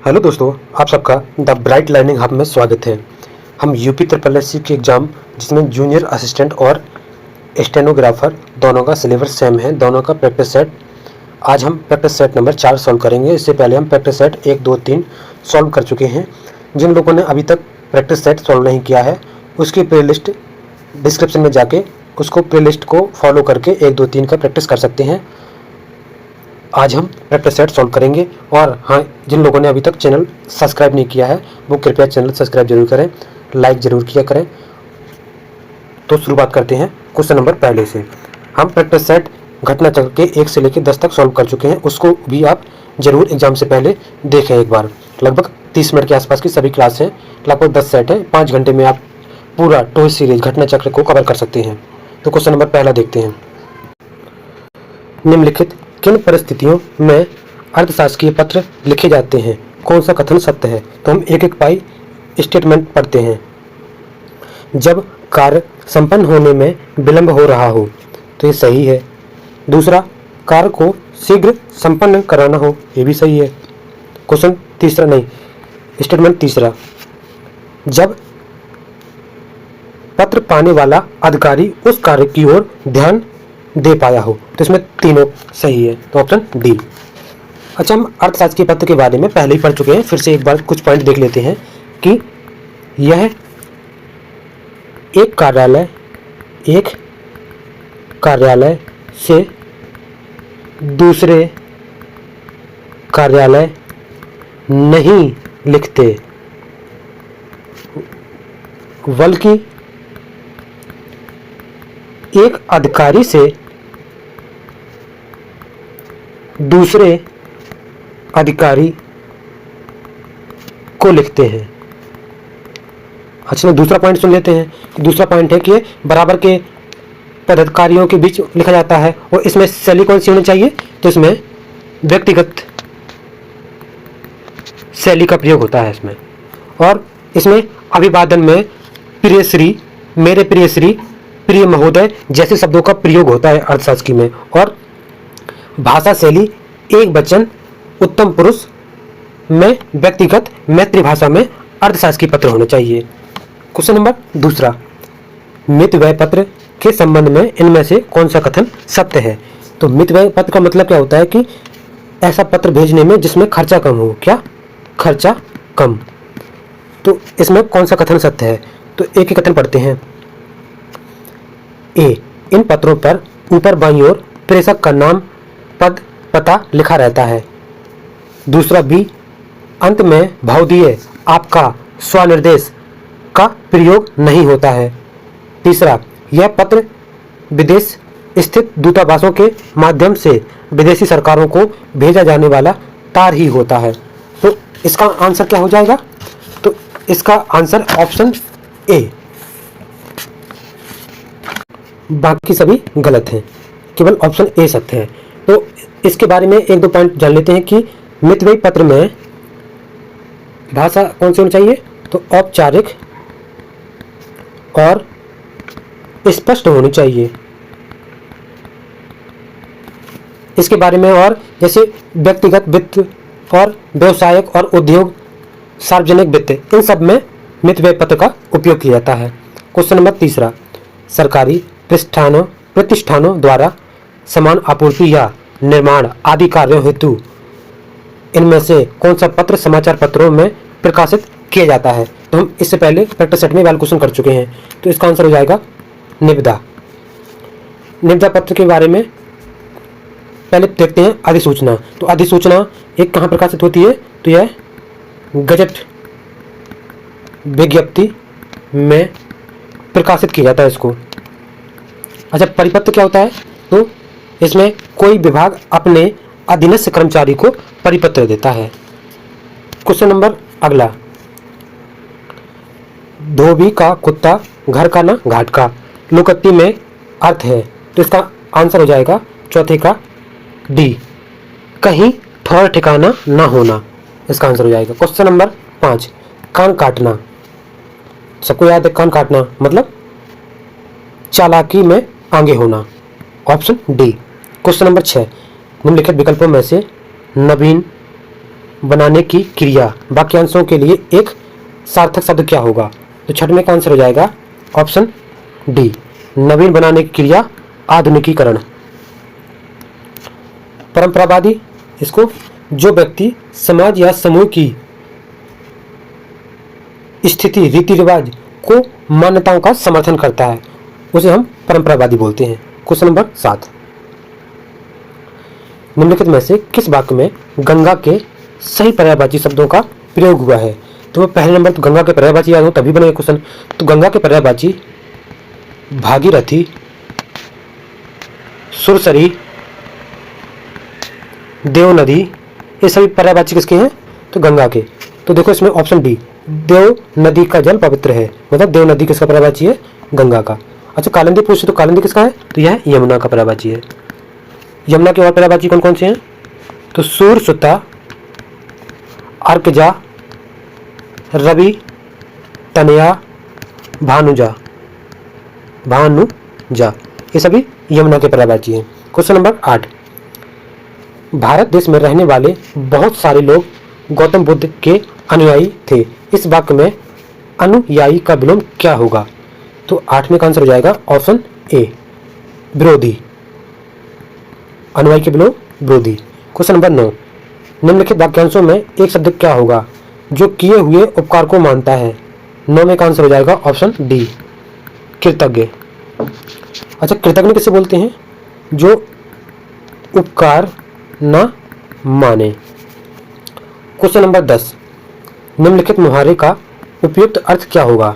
Hello दोस्तों, आप सबका द ब्राइट लर्निंग हब में स्वागत है। हम यूपी ट्रिपल एस सी की एग्ज़ाम जिसमें जूनियर असिस्टेंट और स्टेनोग्राफर दोनों का सिलेबस सेम है, दोनों का प्रैक्टिस सेट आज हम प्रैक्टिस सेट नंबर 4 सॉल्व करेंगे। इससे पहले हम प्रैक्टिस सेट 1, 2, 3 सॉल्व कर चुके हैं। जिन लोगों ने अभी तक प्रैक्टिस सेट सॉल्व नहीं किया है उसकी प्लेलिस्ट डिस्क्रिप्शन में जाके उसको प्लेलिस्ट को फॉलो करके 1, 2, 3 का प्रैक्टिस कर सकते हैं। आज हम प्रैक्टिस सेट सॉल्व करेंगे। और हाँ, जिन लोगों ने अभी तक चैनल सब्सक्राइब नहीं किया है वो कृपया चैनल सब्सक्राइब जरूर करें, लाइक ज़रूर किया करें। तो शुरुआत करते हैं क्वेश्चन नंबर पहले से। हम प्रैक्टिस सेट घटना चक्र के 1 से लेकर 10 तक सॉल्व कर चुके हैं, उसको भी आप ज़रूर एग्जाम से पहले देखें एक बार। लगभग 30 मिनट के आसपास की सभी क्लास हैं, लगभग 10 सेट हैं। 5 घंटे में आप पूरा टॉय सीरीज घटना चक्र को कवर कर सकते हैं। तो क्वेश्चन नंबर पहला देखते हैं। निम्नलिखित किन परिस्थितियों में अर्थशास्त्रीय पत्र लिखे जाते हैं? कौन सा कथन सत्य है? तो हम एक एक पाई स्टेटमेंट पढ़ते हैं। जब कार्य संपन्न होने में विलंब हो रहा हो, तो ये सही है। दूसरा, कार्य को शीघ्र संपन्न कराना हो, ये भी सही है। क्वेश्चन तीसरा नहीं, स्टेटमेंट तीसरा, जब पत्र पाने वाला अधिकारी उस कार्य की ओर ध्यान दे पाया हो, तो इसमें तीनों सही है। तो ऑप्शन डी। अच्छा, हम अर्थशास्त्र के पत्र के बारे में पहले ही पढ़ चुके हैं, फिर से एक बार कुछ पॉइंट देख लेते हैं कि यह एक कार्यालय से दूसरे कार्यालय नहीं लिखते, बल्कि एक अधिकारी से दूसरे अधिकारी को लिखते हैं। अच्छा, दूसरा पॉइंट सुन लेते हैं। दूसरा पॉइंट है कि बराबर के पदाधिकारियों के बीच लिखा जाता है और इसमें शैली कौन सी होनी चाहिए? तो इसमें व्यक्तिगत शैली का प्रयोग होता है इसमें। और इसमें अभिवादन में प्रिय श्री, मेरे प्रिय श्री, प्रिय महोदय जैसे शब्दों का प्रयोग होता है अर्थशास्त्र में। और भाषा शैली एक वचन उत्तम पुरुष में व्यक्तिगत मैत्री भाषा में अर्थशास्त्रीय पत्र होने चाहिए। क्वेश्चन नंबर दूसरा, मित व्यय पत्र के संबंध में इनमें से कौन सा कथन सत्य है? तो मित व्यय पत्र का मतलब क्या होता है कि ऐसा पत्र भेजने में जिसमें खर्चा कम हो। क्या? खर्चा कम। तो इसमें कौन सा कथन सत्य है? तो एक ही कथन पढ़ते हैं। ए, इन पत्रों पर ऊपर बाईं ओर प्रेषक का नाम, पद, पता लिखा रहता है। दूसरा, बी, अंत में भावदीय आपका स्वनिर्देश का प्रयोग नहीं होता है। तीसरा, यह पत्र विदेश स्थित दूतावासों के माध्यम से विदेशी सरकारों को भेजा जाने वाला तार ही होता है। तो इसका आंसर क्या हो जाएगा? तो इसका आंसर ऑप्शन ए। बाकी सभी गलत हैं, केवल ऑप्शन ए सत्य है। तो इसके बारे में 1-2 पॉइंट जान लेते हैं कि मितव्ययी पत्र में भाषा कौन सी होनी चाहिए? तो औपचारिक और स्पष्ट होनी चाहिए। इसके बारे में और जैसे व्यक्तिगत वित्त और व्यवसायिक और उद्योग, सार्वजनिक वित्त, इन सब में मितव्ययी पत्र का उपयोग किया जाता है। क्वेश्चन नंबर तीसरा, सरकारी प्रतिष्ठानों द्वारा सामान आपूर्ति या निर्माण आदि कार्यों हेतु इनमें से कौन सा पत्र समाचार पत्रों में प्रकाशित किया जाता है? तो हम इससे पहले प्रैक्टिस सेट में वाले क्वेश्चन कर चुके हैं, तो इसका आंसर हो जाएगा निविदा। निविदा पत्र के बारे में पहले देखते हैं अधिसूचना। तो अधिसूचना एक कहाँ प्रकाशित होती है? तो यह गजट विज्ञप्ति में प्रकाशित किया जाता है इसको। अच्छा, परिपत्र क्या होता है? तो इसमें कोई विभाग अपने अधीनस्थ कर्मचारी को परिपत्र देता है। क्वेश्चन नंबर अगला, धोबी का कुत्ता घर का ना घाट का, लोकोक्ति में अर्थ है। तो इसका आंसर हो जाएगा चौथे का डी, कहीं ठौर ठिकाना ना होना, इसका आंसर हो जाएगा। क्वेश्चन नंबर 5, कान काटना। सबको याद है कान काटना मतलब चालाकी में आगे होना, ऑप्शन डी। क्वेश्चन नंबर 6, निम्नलिखित विकल्पों में से नवीन बनाने की क्रिया वाक्यांशों के लिए एक सार्थक शब्द क्या होगा? तो छठ में का आंसर हो जाएगा ऑप्शन डी, नवीन बनाने की क्रिया आधुनिकीकरण। परंपरावादी, इसको जो व्यक्ति समाज या समूह की स्थिति, रीति रिवाज को मान्यताओं का समर्थन करता है उसे हम परंपरावादी बोलते हैं। क्वेश्चन नंबर 7, निम्नलिखित में से किस वाक्य में गंगा के सही पर्यायवाची शब्दों का प्रयोग हुआ है? तो पहले नंबर तो गंगा के पर्यायवाची याद हो तभी बनेगा क्वेश्चन। तो गंगा के पर्यायवाची भागीरथी, सुरसरी, देव नदी, ये सभी पर्यायवाची किसके हैं? तो गंगा के। तो देखो इसमें ऑप्शन डी, देव नदी का जल पवित्र है, मतलब देव नदी किसका पर्यायवाची है? गंगा का। अच्छा कालिंदी पूछे तो कालिंदी किसका है? तो यह यमुना का पर्यायवाची है। यमुना के और पर्यायवाची कौन कौन से हैं? तो सूर, सुता, अर्कजा, रवि, तनया, भानुजा, ये सभी यमुना के पर्यायवाची हैं। क्वेश्चन नंबर 8, भारत देश में रहने वाले बहुत सारे लोग गौतम बुद्ध के अनुयायी थे। इस वाक्य में अनुयायी का विलोम क्या होगा? तो 8 का आंसर हो जाएगा ऑप्शन ए, विरोधी। अनुयायी के विलोम विरोधी। क्वेश्चन नंबर 9, निम्नलिखित वाक्यांशों में एक शब्द क्या होगा जो किए हुए उपकार को मानता है? 9 का आंसर हो जाएगा ऑप्शन डी, कृतज्ञ। अच्छा कृतज्ञ किसे बोलते हैं? जो उपकार न माने। क्वेश्चन नंबर 10, निम्नलिखित मुहावरे का उपयुक्त अर्थ क्या होगा?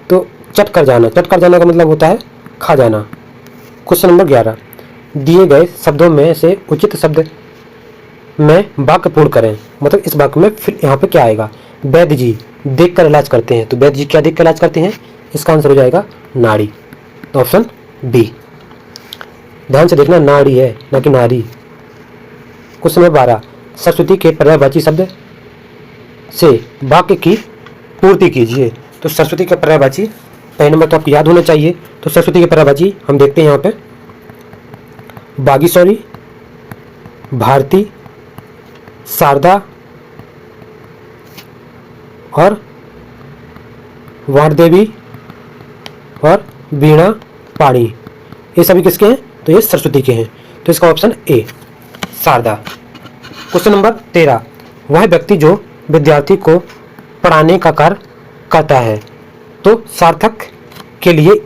तो चट कर जाना का मतलब होता है खा जाना। क्वेश्चन नंबर 11, दिए गए शब्दों में से उचित शब्द में वाक्य पूर्ण करें। मतलब इस वाक्य में फिर यहाँ पे क्या आएगा? वैद्य जी देख कर इलाज करते हैं। तो वैद्य जी क्या देख कर इलाज करते हैं? इसका आंसर हो जाएगा नाड़ी, तो ऑप्शन बी। ध्यान से देखना, नाड़ी है ना कि नारी। क्वेश्चन नंबर 12, सरस्वती के पर्यायवाची शब्द से वाक्य की पूर्ति कीजिए। तो सरस्वती का पर्यायवाची पहले नंबर तो आपको याद होना चाहिए। तो सरस्वती के पर्यायवाची हम देखते हैं यहाँ पे बागीशौरी, भारती, शारदा और वाणदेवी और वीणा पाणी, ये सभी किसके हैं? तो ये सरस्वती के हैं। तो इसका option A, Sharda. Question number 13, वह व्यक्ति जो विद्यार्थी को पढ़ाने का कार्य करता है। तो सार्थक के लिए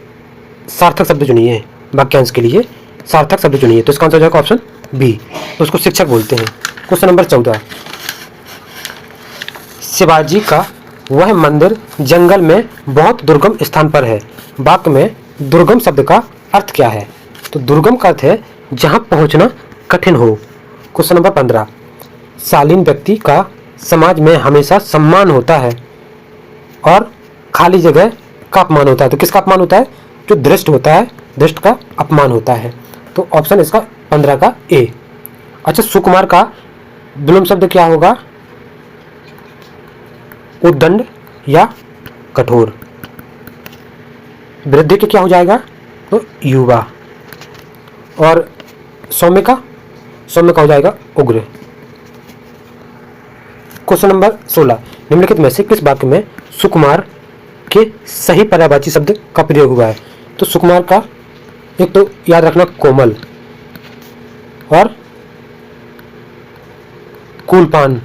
सार्थक शब्द चुनिए, वाक्यांश के लिए सार्थक शब्द चुनिए। तो इसका आंसर हो जाएगा ऑप्शन बी, तो उसको शिक्षक बोलते हैं। क्वेश्चन नंबर 14, शिवाजी का वह मंदिर जंगल में बहुत दुर्गम स्थान पर है। वाक्य में दुर्गम शब्द का अर्थ क्या है? तो दुर्गम का अर्थ है जहां पहुंचना कठिन हो। क्वेश्चन नंबर 15, शालीन व्यक्ति का समाज में हमेशा सम्मान होता है और खाली जगह का अपमान होता है। तो किसका अपमान होता है? जो दृष्ट होता है, दृष्ट का अपमान होता है। तो ऑप्शन इसका 15 का ए। अच्छा सुकुमार का विलोम शब्द क्या होगा? उद्दंड या कठोर। वृद्धि के क्या हो जाएगा? तो युवा। और सौम्य का हो जाएगा उग्र। क्वेश्चन नंबर 16, निम्नलिखित में से किस वाक्य में सुकुमार के सही पर्यायवाची शब्द का प्रयोग हुआ है? तो सुकुमार का एक तो याद रखना कोमल और कूलपान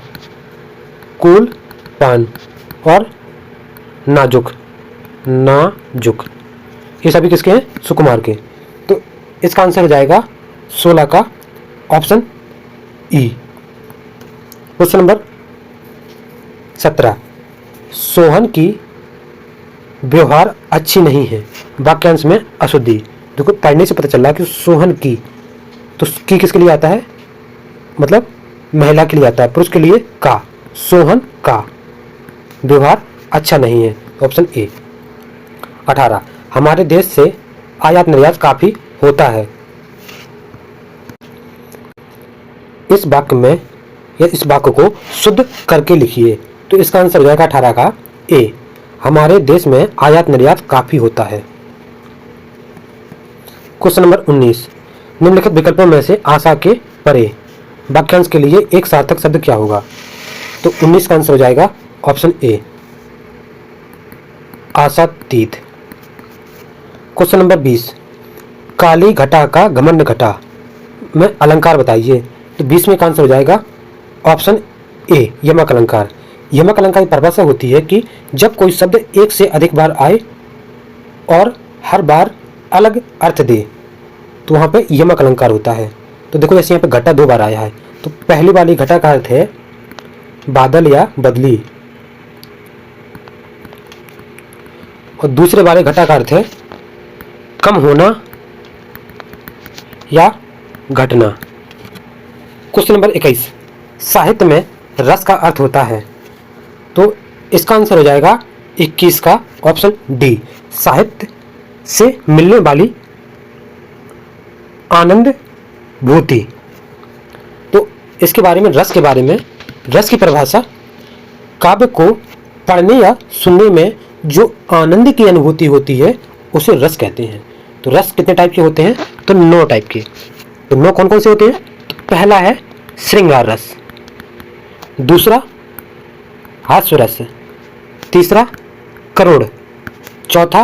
और नाजुक, ये सभी किसके हैं? सुकुमार के। तो इसका आंसर हो जाएगा 16 का option E. Question number 17, Sohan की व्यवहार अच्छी नहीं है। वाक्यांश में अशुद्धि। देखो पढ़ने से पता चल रहा है कि सोहन की, तो की किसके लिए आता है? मतलब महिला के लिए आता है। पुरुष के लिए का, सोहन का व्यवहार अच्छा नहीं है, ऑप्शन ए। 18, हमारे देश से आयात निर्यात काफी होता है। इस वाक्य में या इस वाक्य को शुद्ध करके लिखिए। तो इसका आंसर हो जाएगा 18 का ए, हमारे देश में आयात निर्यात काफी होता है। क्वेश्चन नंबर 19, निम्नलिखित विकल्पों में से आशा के परे वाक्यांश के लिए एक सार्थक शब्द क्या होगा? तो 19 का आंसर हो जाएगा ऑप्शन ए, आशातीत। क्वेश्चन नंबर 20, काली घटा का घमंड घटा में अलंकार बताइए। तो 20 में का आंसर हो जाएगा ऑप्शन ए, यमक अलंकार। यमक अलंकार की परिभाषा होती है कि जब कोई शब्द एक से अधिक बार आए और हर बार अलग अर्थ दे तो वहाँ पे यमक अलंकार होता है। तो देखो जैसे यहाँ पे घटा 2 बार आया है, तो पहली वाली घटा का अर्थ है बादल या बदली, और दूसरे वाले घटा का अर्थ है कम होना या घटना। क्वेश्चन नंबर 21, साहित्य में रस का अर्थ होता है। तो इसका आंसर हो जाएगा 21 का ऑप्शन डी, साहित्य से मिलने वाली आनंद भूति। तो इसके बारे में, रस के बारे में, रस की परिभाषा काव्य को पढ़ने या सुनने में जो आनंद की अनुभूति होती है उसे रस कहते हैं। तो रस कितने टाइप के होते हैं? तो 9 टाइप के। तो 9 कौन कौन से होते हैं? तो पहला है श्रृंगार रस, दूसरा हास्य रस, तीसरा करुण, चौथा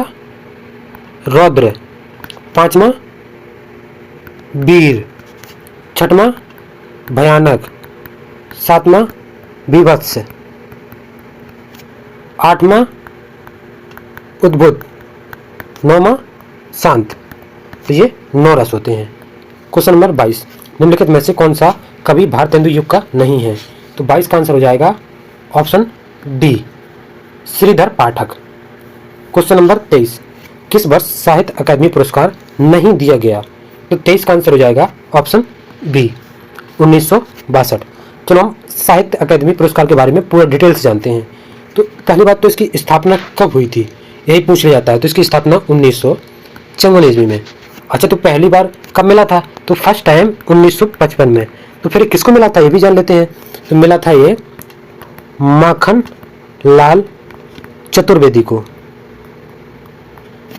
रौद्र, पांचवा वीर, छठवां भयानक, सातवां बीभत्स, आठवां उद्भुत, नौवां शांत। तो ये 9 रस होते हैं। क्वेश्चन नंबर 22, निम्नलिखित में से कौन सा कवि भारतेंदु युग का नहीं है? तो 22 का आंसर हो जाएगा ऑप्शन डी, श्रीधर पाठक। क्वेश्चन नंबर 23, किस वर्ष साहित्य अकादमी पुरस्कार नहीं दिया गया? तो 23 का आंसर हो जाएगा ऑप्शन बी, 1962। चलो हम साहित्य अकादमी पुरस्कार के बारे में पूरा डिटेल से जानते हैं। तो पहली बात तो इसकी स्थापना कब हुई थी, यही पूछ लिया जाता है। तो इसकी स्थापना 1954 ईस्वी में। अच्छा, तो पहली बार कब मिला था? तो फर्स्ट टाइम 1955 में। तो फिर किसको मिला था ये भी जान लेते हैं। तो मिला था ये माखन लाल चतुर्वेदी को।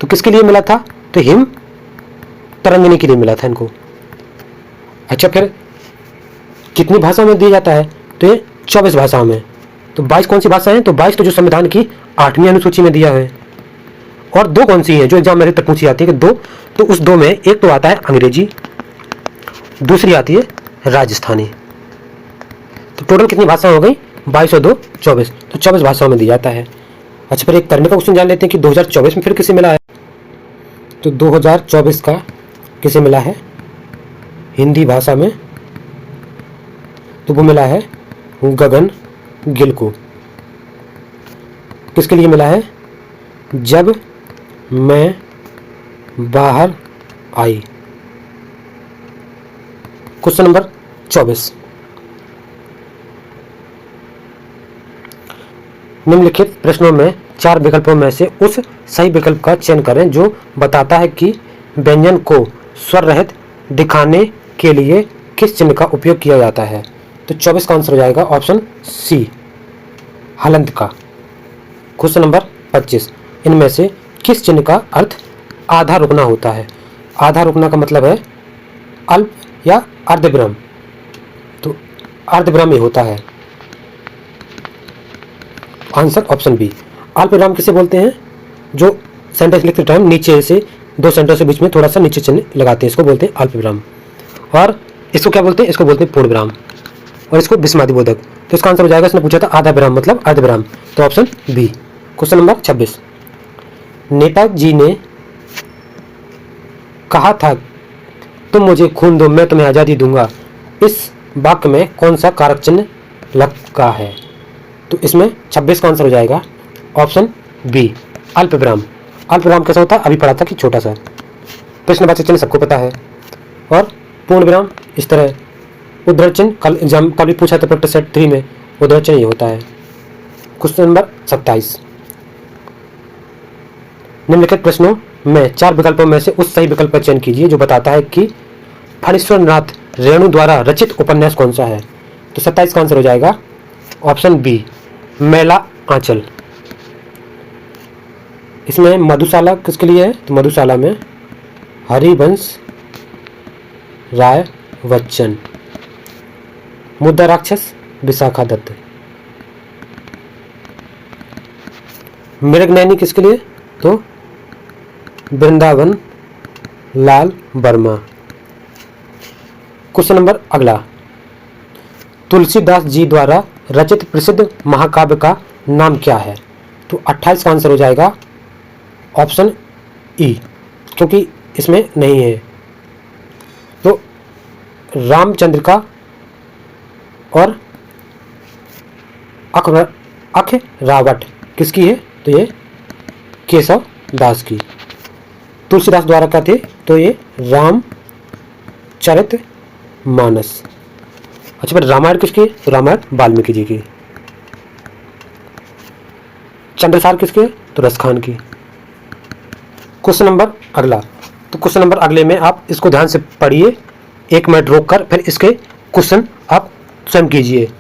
तो किसके लिए मिला था? तो हिम तरंगिणी के लिए मिला था इनको। अच्छा, फिर कितनी भाषाओं में दिया जाता है? तो ये 24 भाषाओं में। तो 22 कौन सी भाषा है? तो 22 तो जो संविधान की 8वीं अनुसूची में दिया है। और 2 कौन सी हैं जो एग्जाम में तक पूछी जाती है कि 2, तो उस 2 में एक तो आता है अंग्रेजी, दूसरी आती है राजस्थानी। तो टोटल कितनी भाषा हो गई? 22 और 2 24। तो 24 भाषाओं में दिया जाता है। अच्छा, फिर एक करने का क्वेश्चन जान लेते हैं कि 2024 में फिर किसे मिला है? तो 2024 का किसे मिला है हिंदी भाषा में? तो वो मिला है गगन गिल को। किसके लिए मिला है? जब मैं बाहर आई। क्वेश्चन नंबर 24, निम्नलिखित प्रश्नों में 4 विकल्पों में से उस सही विकल्प का चयन करें जो बताता है कि व्यंजन को स्वर रहित दिखाने के लिए किस चिन्ह का उपयोग किया जाता है। तो 24 का आंसर हो जाएगा ऑप्शन सी, हलंत का। क्वेश्चन नंबर 25, इनमें से किस चिन्ह का अर्थ आधा रुकना होता है? आधा रुकना का मतलब है अल्प या अर्धविराम। तो अर्धविराम ही होता है। आंसर ऑप्शन बी, अल्पविराम किसे बोलते हैं? जो सेंटेंस लिखते टाइम नीचे से 2 सेंटेंस के बीच में थोड़ा सा नीचे चिन्ह लगाते हैं, इसको बोलते हैं अल्पविराम। और इसको क्या बोलते हैं? इसको बोलते हैं पूर्ण विराम, और इसको विस्मयादि बोधक। तो इसका आंसर हो जाएगा, इसने पूछा था आधा विराम मतलब अर्धविराम, तो option B. Question number 26, Netaji ने कहा था तुम मुझे खून दो मैं तुम्हें आज़ादी दूंगा, इस वाक्य में कौन सा कारक चिन्ह लगा है? तो इसमें 26 का आंसर हो जाएगा ऑप्शन बी, अल्पविराम। अल्पविराम कैसा होता है? अभी पढ़ा था कि छोटा सा। प्रश्नवाचक चिन्ह सबको पता है। और पूर्ण विराम इस तरह। उद्धरण चिन्ह कल एग्जाम कल भी पूछा था प्रैक्टिस सेट 3 में, उद्धरण चिन्ह ये होता है। क्वेश्चन नंबर 27, निम्नलिखित प्रश्नों में 4 विकल्पों में से उस सही विकल्प का चयन कीजिए जो बताता है कि फणीश्वर नाथ रेणु द्वारा रचित उपन्यास कौन सा है। तो 27 का आंसर हो जाएगा ऑप्शन बी, मैला आंचल। इसमें मधुशाला किसके लिए है? तो मधुशाला में हरिवंश राय बच्चन। मुद्दा राक्षस विशाखा दत्त। मृगनयनी किसके लिए? तो वृंदावन लाल वर्मा। क्वेश्चन नंबर अगला, तुलसीदास जी द्वारा रचित प्रसिद्ध महाकाव्य का नाम क्या है? तो 28 का आंसर हो जाएगा ऑप्शन ई, क्योंकि इसमें नहीं है। तो रामचंद्र का और अखरावट किसकी है? तो ये केशव दास की। तुलसीदास द्वारा क्या थे? तो ये रामचरित मानस। अच्छा, फिर रामायण किसकी है? तो रामायण वाल्मीकि जी की। चंद्रसार किसकी है? तो रसखान की। क्वेश्चन नंबर अगला, तो क्वेश्चन नंबर अगले में आप इसको ध्यान से पढ़िए, 1 मिनट रोक कर, फिर इसके क्वेश्चन आप स्वयं कीजिए।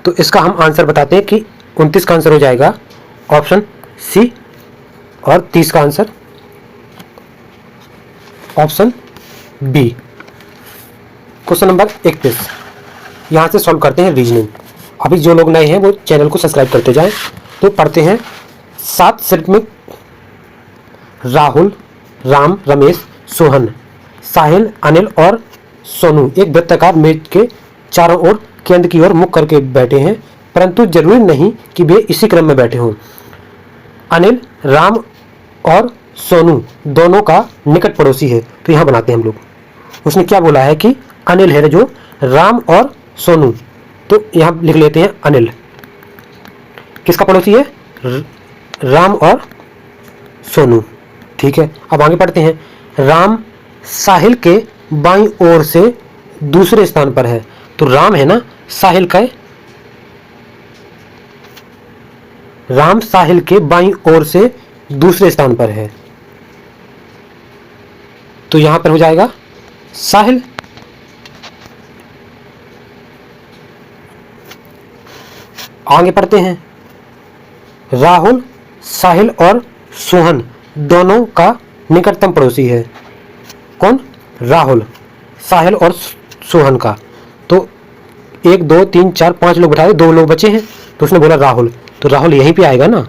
तो इसका हम आंसर बताते हैं कि 29 का आंसर हो जाएगा ऑप्शन सी, और 30 का answer option B. Question number 31 यहाँ से सॉल्व करते हैं रीजनिंग। अभी जो लोग नए हैं वो चैनल को सब्सक्राइब करते जाएं। तो पढ़ते हैं, 7 सिर्फ में राहुल, राम, रमेश, सोहन, साहिल, अनिल और सोनू एक वृत्ताकार मेज के चारों ओर केंद्र की ओर मुख करके बैठे हैं, परंतु जरूरी नहीं कि वे इसी क्रम में बैठे हों। अनिल राम और सोनू दोनों का निकट पड़ोसी है। तो यहाँ बनाते हैं हम लोग। उसने क्या बोला है कि अनिल है जो राम और सोनू, तो यहाँ लिख लेते हैं अनिल किसका पड़ोसी है? राम और सोनू। ठीक है, अब आगे पढ़ते हैं। राम साहिल के बाईं ओर से दूसरे स्थान पर है। तो राम है ना साहिल का, राम साहिल के बाईं ओर से दूसरे स्थान पर है, तो यहां पर हो जाएगा साहिल। आगे पढ़ते हैं। राहुल, साहिल और सोहन दोनों का निकटतम पड़ोसी है। कौन? राहुल, साहिल और सोहन का। तो 1 2 3 4 5 लोग बैठाए, 2 लोग बचे हैं, तो उसने बोला राहुल, तो राहुल यहीं पे आएगा ना,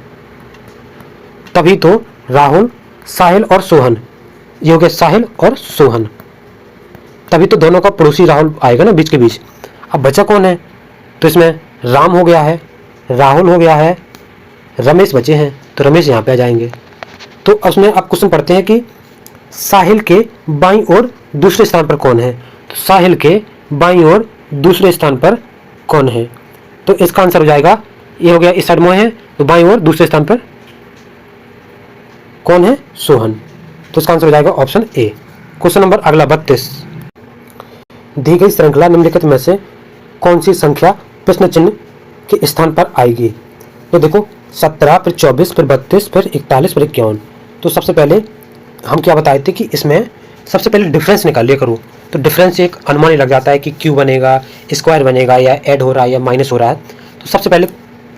तभी तो राहुल, साहिल और सोहन, ये हो गया साहिल और सोहन, तभी तो दोनों का पड़ोसी राहुल आएगा ना बीच के बीच। अब बचा कौन है? तो इसमें राम हो गया है, राहुल हो गया है, रमेश बचे हैं, तो रमेश यहाँ पे आ जाएंगे। तो उसमें अब क्वेश्चन पढ़ते हैं कि साहिल के बाईं ओर दूसरे स्थान पर कौन है? तो साहिल के बाईं ओर दूसरे स्थान पर कौन है? तो इसका आंसर हो जाएगा, ये हो गया इस साइड में है, तो बाईं ओर दूसरे स्थान पर कौन है? सोहन। तो इसका आंसर हो जाएगा ऑप्शन ए। क्वेश्चन नंबर अगला 32, दी गई श्रृंखला निम्नलिखित में से कौन सी संख्या प्रश्न चिन्ह के स्थान पर आएगी? तो देखो 17, फिर 24, फिर 32, फिर 41, फिर 51। तो सबसे पहले हम क्या बताए थे कि इसमें सबसे पहले डिफरेंस निकाल लिया करो। तो डिफरेंस से एक अनुमान ही लग जाता है कि क्यू बनेगा, स्क्वायर बनेगा, या ऐड हो रहा है या माइनस हो रहा है। तो सबसे पहले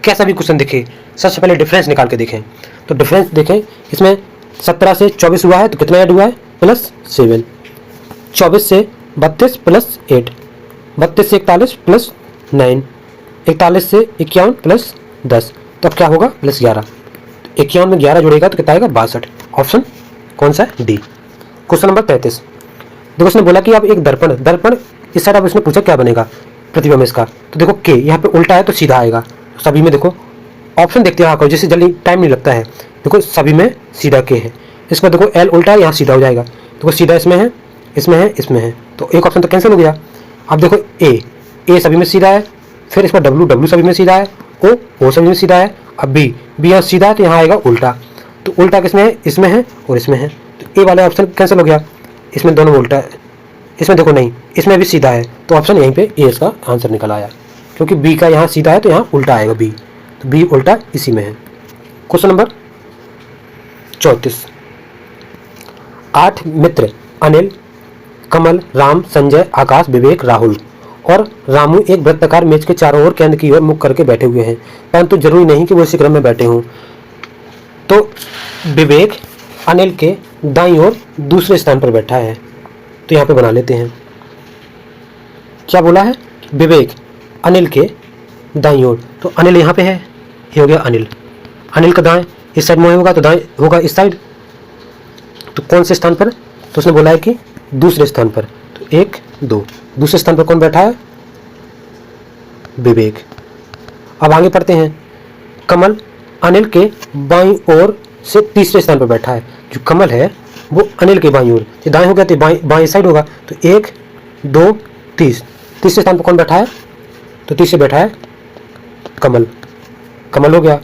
कैसा भी क्वेश्चन दिखे, सबसे पहले डिफरेंस निकाल के देखें। तो डिफरेंस देखें, इसमें 17 से 24 हुआ है तो कितना ऐड हुआ है? +7। 24 से 32 +8, 32 से 41 +9, 41 से 51 +10, तो अब क्या होगा? +11। 51 में 11 जुड़ेगा तो कितना आएगा? 62। ऑप्शन कौन सा है? डी। क्वेश्चन नंबर 33, देखो उसने बोला कि अब एक दर्पण, दर्पण इस साइड, अब इसने पूछा क्या बनेगा प्रतिबिंब इसका। तो देखो के यहाँ पे उल्टा है तो सीधा आएगा। सभी में देखो ऑप्शन देखते रहा करो, जिससे जल्दी टाइम नहीं लगता है। देखो सभी में सीधा के है, इसमें देखो एल उल्टा है, यहाँ सीधा हो जाएगा। देखो सीधा इसमें है, इसमें है, इसमें है, तो एक ऑप्शन तो कैंसिल हो गया। अब देखो ए सभी में सीधा है, फिर इसमें डब्ल्यू सभी में सीधा है, ओ सभी में सीधा है। अब बी यहाँ सीधा है तो यहाँ आएगा उल्टा। तो उल्टा किसमें है? इसमें है और इसमें है, तो ए वाला ऑप्शन कैंसिल हो गया। इसमें दोनों में उल्टा है, इसमें देखो नहीं, इसमें भी सीधा है, तो ऑप्शन यहीं पे ए इसका आंसर निकल आया, क्योंकि बी का यहाँ सीधा है तो यहाँ उल्टा आएगा बी, तो बी उल्टा इसी में है। क्वेश्चन नंबर 34, 8 मित्र अनिल, कमल, राम, संजय, आकाश, विवेक, राहुल और रामू एक वृत्ताकार मेज के चारों ओर केंद्र की ओर मुख करके बैठे हुए हैं, परंतु जरूरी नहीं कि वो इसी क्रम में बैठे हों। तो विवेक अनिल के दाईं ओर दूसरे स्थान पर बैठा है, तो यहाँ पे बना लेते हैं। क्या बोला है? विवेक अनिल के दाईं ओर, तो अनिल यहाँ पे है, ये हो गया अनिल। अनिल का दाएं इस साइड मोहे होगा तो दाएं होगा इस साइड, तो कौन से स्थान पर, तो उसने बोला है कि दूसरे स्थान पर, तो 1 2, दूसरे स्थान पर कौन बैठा है, विवेक। अब आगे पढ़ते हैं, कमल अनिल के बाईं ओर से तीसरे स्थान पर बैठा है। जो कमल है वो अनिल के बाईं ओर, ये दाएं हो गया तो बाईं साइड होगा, तो 1 2 तीसरे स्थान पर कौन बैठा है, तो तीसरे बैठा है कमल, कमल हो गया।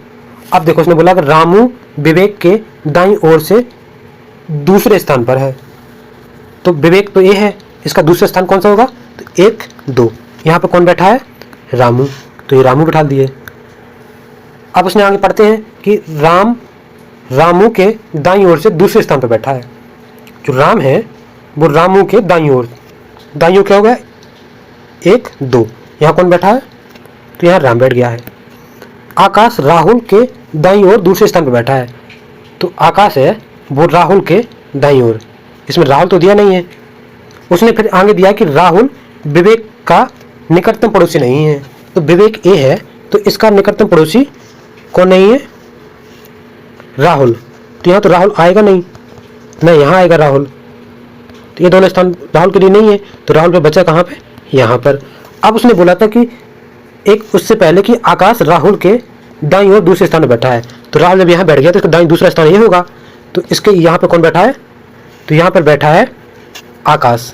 अब देखो उसने बोला कि रामू विवेक के दाईं ओर से दूसरे स्थान पर है, तो विवेक तो ये है, इसका दूसरा स्थान कौन सा होगा, तो 1 2, यहाँ पर कौन बैठा है, रामू, तो ये रामू बैठा दिए। अब उसने आगे पढ़ते हैं कि रामू के दाईं ओर से दूसरे स्थान पर बैठा है। जो राम है वो रामू के दाईं ओर क्या हो गया, 1 2, यहाँ कौन बैठा है, तो यहाँ राम बैठ गया है। आकाश राहुल के दाईं ओर दूसरे स्थान पर बैठा है, तो आकाश है वो राहुल के दाईं ओर, इसमें राहुल तो दिया नहीं है। उसने फिर आगे दिया कि राहुल विवेक का निकटतम पड़ोसी नहीं है, तो विवेक ए है तो इसका निकटतम पड़ोसी कौन नहीं है, राहुल, तो यहाँ तो राहुल आएगा नहीं, यहाँ आएगा राहुल, तो ये दोनों स्थान राहुल के लिए नहीं है, तो राहुल पे बचा कहाँ पे, यहाँ पर। अब उसने बोला था कि एक उससे पहले कि आकाश राहुल के दाईं ओर दूसरे स्थान पर बैठा है, तो राहुल जब यहाँ बैठ गया तो इसका दाईं दूसरा स्थान ये होगा, तो इसके यहाँ पर कौन बैठा है, तो यहाँ पर बैठा है आकाश,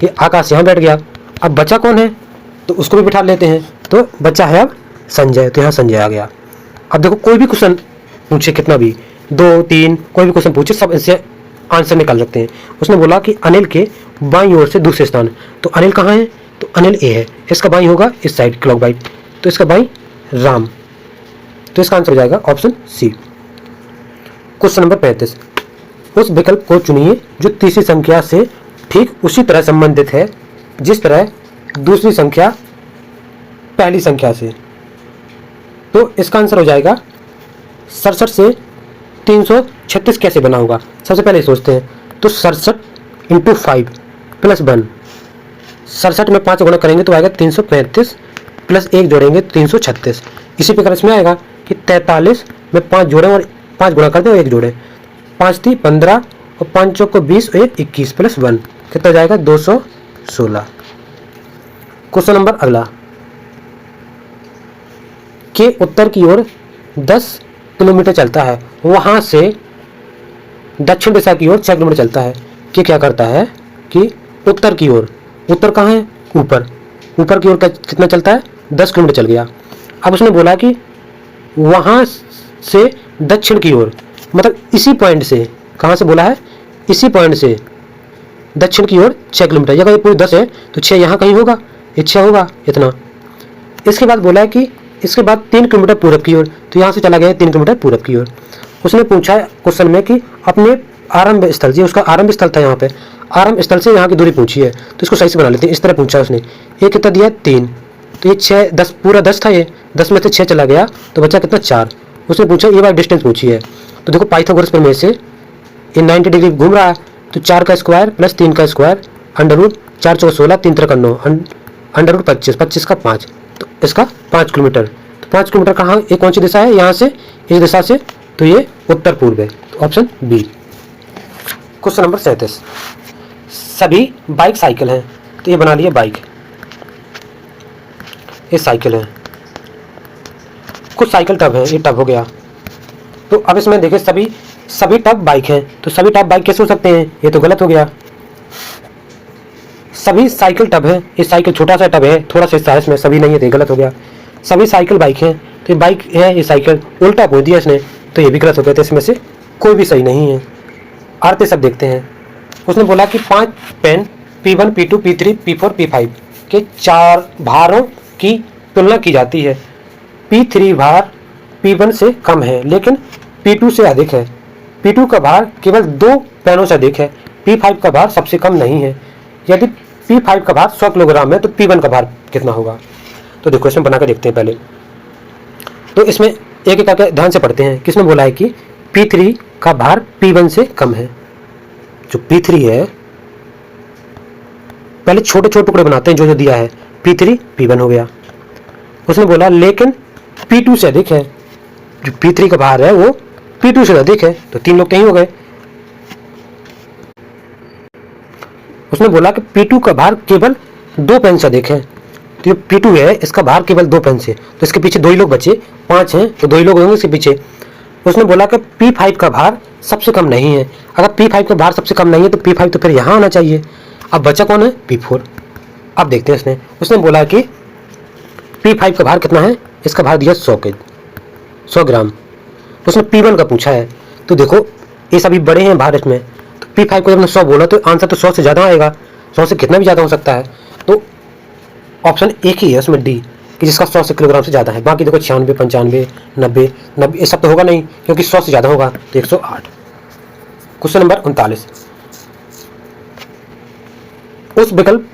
ये आकाश यहाँ बैठ गया। अब बचा कौन है, तो उसको भी बिठा लेते हैं, तो बचा है अब संजय, तो यहाँ संजय आ गया। अब देखो कोई भी क्वेश्चन पूछे, कितना भी 2 3 कोई भी क्वेश्चन पूछे, सब इससे आंसर निकाल सकते हैं। उसने बोला कि अनिल के बाईं ओर से दूसरे स्थान, तो अनिल कहाँ है, तो अनिल ए है, इसका बाईं होगा इस साइड क्लॉक वाइज, तो इसका बाईं राम, तो इसका आंसर हो जाएगा ऑप्शन सी। क्वेश्चन नंबर 35, उस विकल्प को चुनिए जो तीसरी संख्या से ठीक उसी तरह संबंधित है जिस तरह दूसरी संख्या पहली संख्या से। तो इसका आंसर हो जाएगा 67 से 336 कैसे बना होगा। सबसे पहले सोचते हैं, तो 67 × 5 + 1, 67 में 5 गुणा करेंगे तो आएगा 335 प्लस 1 जोड़ेंगे 336। इसी प्रकार इसमें आएगा कि 43 में 5 जोड़ें और 5 गुणा कर दें और 1 जोड़ें, 5 × 3 = 15 और 5 × 4 = 20 और 1 21 + 1 कितना जाएगा 216। क्वेश्चन नंबर अगला, के उत्तर की ओर 10 किलोमीटर चलता है, वहां से दक्षिण दिशा की ओर 6 किलोमीटर चलता है। कि क्या करता है कि उत्तर की ओर, उत्तर कहाँ है, ऊपर की ओर कितना चलता है, 10 किलोमीटर चल गया। अब उसने बोला कि वहां से दक्षिण की ओर, मतलब इसी पॉइंट से, कहाँ से बोला है, इसी पॉइंट से दक्षिण की ओर 6 किलोमीटर, या पूरी 10 है तो 6 यहाँ कहीं होगा, ये 6 होगा इतना। इसके बाद बोला है कि इसके बाद 3 किलोमीटर पूरब की ओर, तो यहाँ से चला गया 3 किलोमीटर पूरब की ओर। उसने पूछा क्वेश्चन में कि अपने आरंभ स्थल, जी उसका आरंभ स्थल था यहाँ पे, आरंभ स्थल से यहाँ की दूरी पूछी है, तो इसको सही से बना लेते हैं। इस तरह पूछा उसने, ये कितना दिया 3, तो ये 6 10 पूरा 10 था, ये 10 में से 6 चला गया तो बचा कितना 4। उसने पूछा ये बार डिस्टेंस पूछी है, तो देखो पाइथागोरस प्रमेय से ये 90 डिग्री घूम रहा है, तो 4 का स्क्वायर प्लस 3 का स्क्वायर √ 4 × 4 = 16, 3 × 3 = 9, √ 25, 25 का 5, तो इसका 5 किलोमीटर। तो 5 किलोमीटर कहाँ, ये कौन सी दिशा है, यहाँ से इस दिशा से, तो ये उत्तर पूर्व है, तो ऑप्शन बी। क्वेश्चन नंबर 37, सभी बाइक साइकिल हैं, तो ये बना लिया बाइक, ये साइकिल है, कुछ साइकिल टब है, ये टब हो गया। तो अब इसमें देखिए सभी टब बाइक हैं, तो सभी टब बाइक कैसे हो सकते हैं, ये तो गलत हो गया। सभी साइकिल टब है, ये साइकिल छोटा सा टब है, थोड़ा सा हिस्सा है इसमें, सभी नहीं है तो ये गलत हो गया। सभी साइकिल बाइक हैं, तो ये बाइक है, ये साइकिल उल्टा बोल दिया इसने, तो ये भी गलत हो गया। तो इसमें से कोई भी सही नहीं है। अर्थ सब देखते हैं। उसने बोला कि 5 pen P1 P2 P3 P4 P5 के 4 भारों की तुलना की जाती है। P3 भार P1 से कम है लेकिन P2 से अधिक है। P2 का भार केवल 2 पेनों से अधिक है। P5 का भार सबसे कम नहीं है। यदि P5 का भार 100 किलोग्राम है तो P1 का भार कितना होगा। तो देखो इसमें बना कर देखते हैं पहले। तो इसमें एक एक करके ध्यान से पढ़ते हैं। किसने बोला है कि P3 का भार P1 से कम है। जो P3 है, पहले छोटे छोटे टुकड़े बनाते हैं जो जो दिया है। P3 P1 हो गया। उसने बोला लेकिन P2 से अधिक है। जो P3 का भार है वो P2 से अधिक है, तो 3 लोग कहीं हो गए। उसने बोला कि P2 का भार केवल 2 पेन से अधिक है, तो ये P2 है, इसका भार केवल 2 पेन से, तो इसके पीछे 2 ही लोग बचे, 5 हैं तो 2 ही लोग होंगे इसके पीछे। उसने बोला कि P5 का भार सबसे कम नहीं है। अगर P5 का भार सबसे कम नहीं है तो P5 तो फिर यहाँ आना चाहिए। अब बचा कौन है? P4। अब देखते हैं उसने बोला कि P5 का भार कितना है, इसका भार दिया 100 ग्राम। उसने P1 का पूछा है, तो देखो ये सभी बड़े हैं भार इसमें, तो P5 को जब 100 बोला तो आंसर तो 100 से ज़्यादा आएगा, 100 से कितना भी ज़्यादा हो सकता है। तो ऑप्शन एक ही है उसमें डी, कि जिसका 100 से किलोग्राम से ज़्यादा है। बाकी देखो 96, 95, 90 ये सब तो होगा नहीं, क्योंकि 100 से ज़्यादा होगा, तो 108। क्वेश्चन नंबर 39, उस विकल्प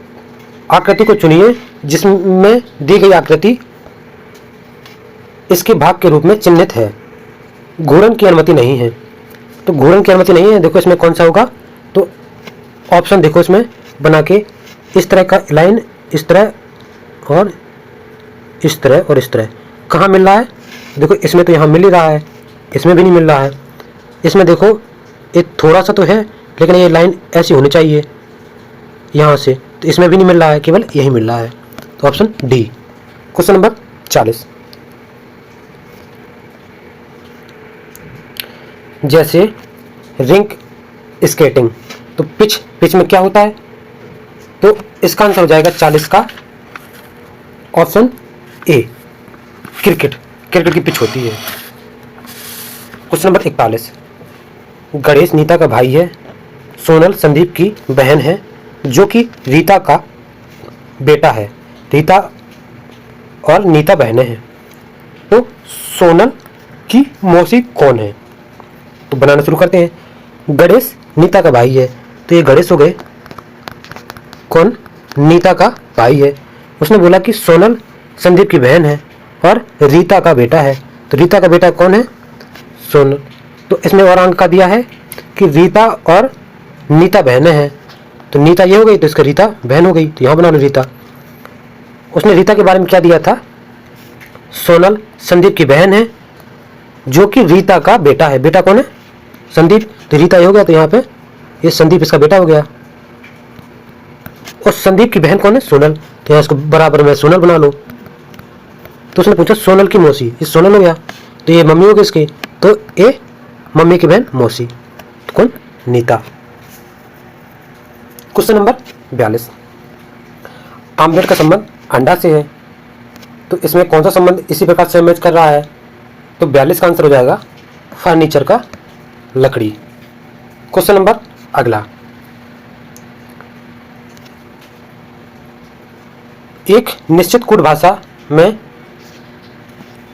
आकृति को चुनिए जिसमें दी गई आकृति इसके भाग के रूप में चिन्हित है, घूर्णन की अनुमति नहीं है। तो घूर्णन की अनुमति नहीं है, देखो इसमें कौन सा होगा, तो ऑप्शन देखो इसमें बना के, इस तरह का लाइन, इस तरह और इस तरह और इस तरह, कहाँ मिल रहा है? देखो इसमें तो यहाँ मिल ही रहा है, इसमें भी नहीं मिल रहा है। इसमें देखो ये थोड़ा सा तो है, लेकिन ये लाइन ऐसी होनी चाहिए यहाँ से, तो इसमें भी नहीं मिल रहा है, केवल यही मिल रहा है, तो ऑप्शन डी। क्वेश्चन नंबर 40, जैसे रिंक स्केटिंग, तो पिच में क्या होता है, तो इसका आंसर हो जाएगा 40 का ऑप्शन ए, क्रिकेट की पिच होती है। क्वेश्चन नंबर 41, गणेश नीता का भाई है, सोनल संदीप की बहन है, जो कि रीता का बेटा है। रीता और नीता बहनें हैं, तो सोनल की मौसी कौन है? तो बनाना शुरू करते हैं। गणेश नीता का भाई है, तो ये गणेश हो गए, कौन? नीता का भाई है। उसने बोला कि सोनल संदीप की बहन है और रीता का बेटा है, तो रीता का बेटा कौन है? सोनल। तो इसमें और अंक का दिया है कि रीता और नीता बहनें हैं, तो नीता ये हो गई, तो इसका रीता बहन हो गई, तो यहाँ बना लो रीता। उसने रीता के बारे में क्या दिया था? सोनल संदीप की बहन है, जो कि रीता का बेटा है। बेटा कौन है? संदीप, तो रीता ये हो गया, तो यहाँ पे ये संदीप इसका बेटा हो गया। और संदीप की बहन कौन है? सोनल, तो यहाँ इसको बराबर में सोनल बना लो। तो उसने पूछा सोनल की मौसी, ये सोनल हो गया, तो ये मम्मी हो गई इसकी, तो ये मम्मी की बहन मौसी, तो कौन? नीता। क्वेश्चन नंबर 42, आमलेट का संबंध अंडा से है, तो इसमें कौन सा संबंध इसी प्रकार से मैच कर रहा है? तो 42 का आंसर हो जाएगा फर्नीचर का लकड़ी। क्वेश्चन नंबर अगला, एक निश्चित कूट भाषा में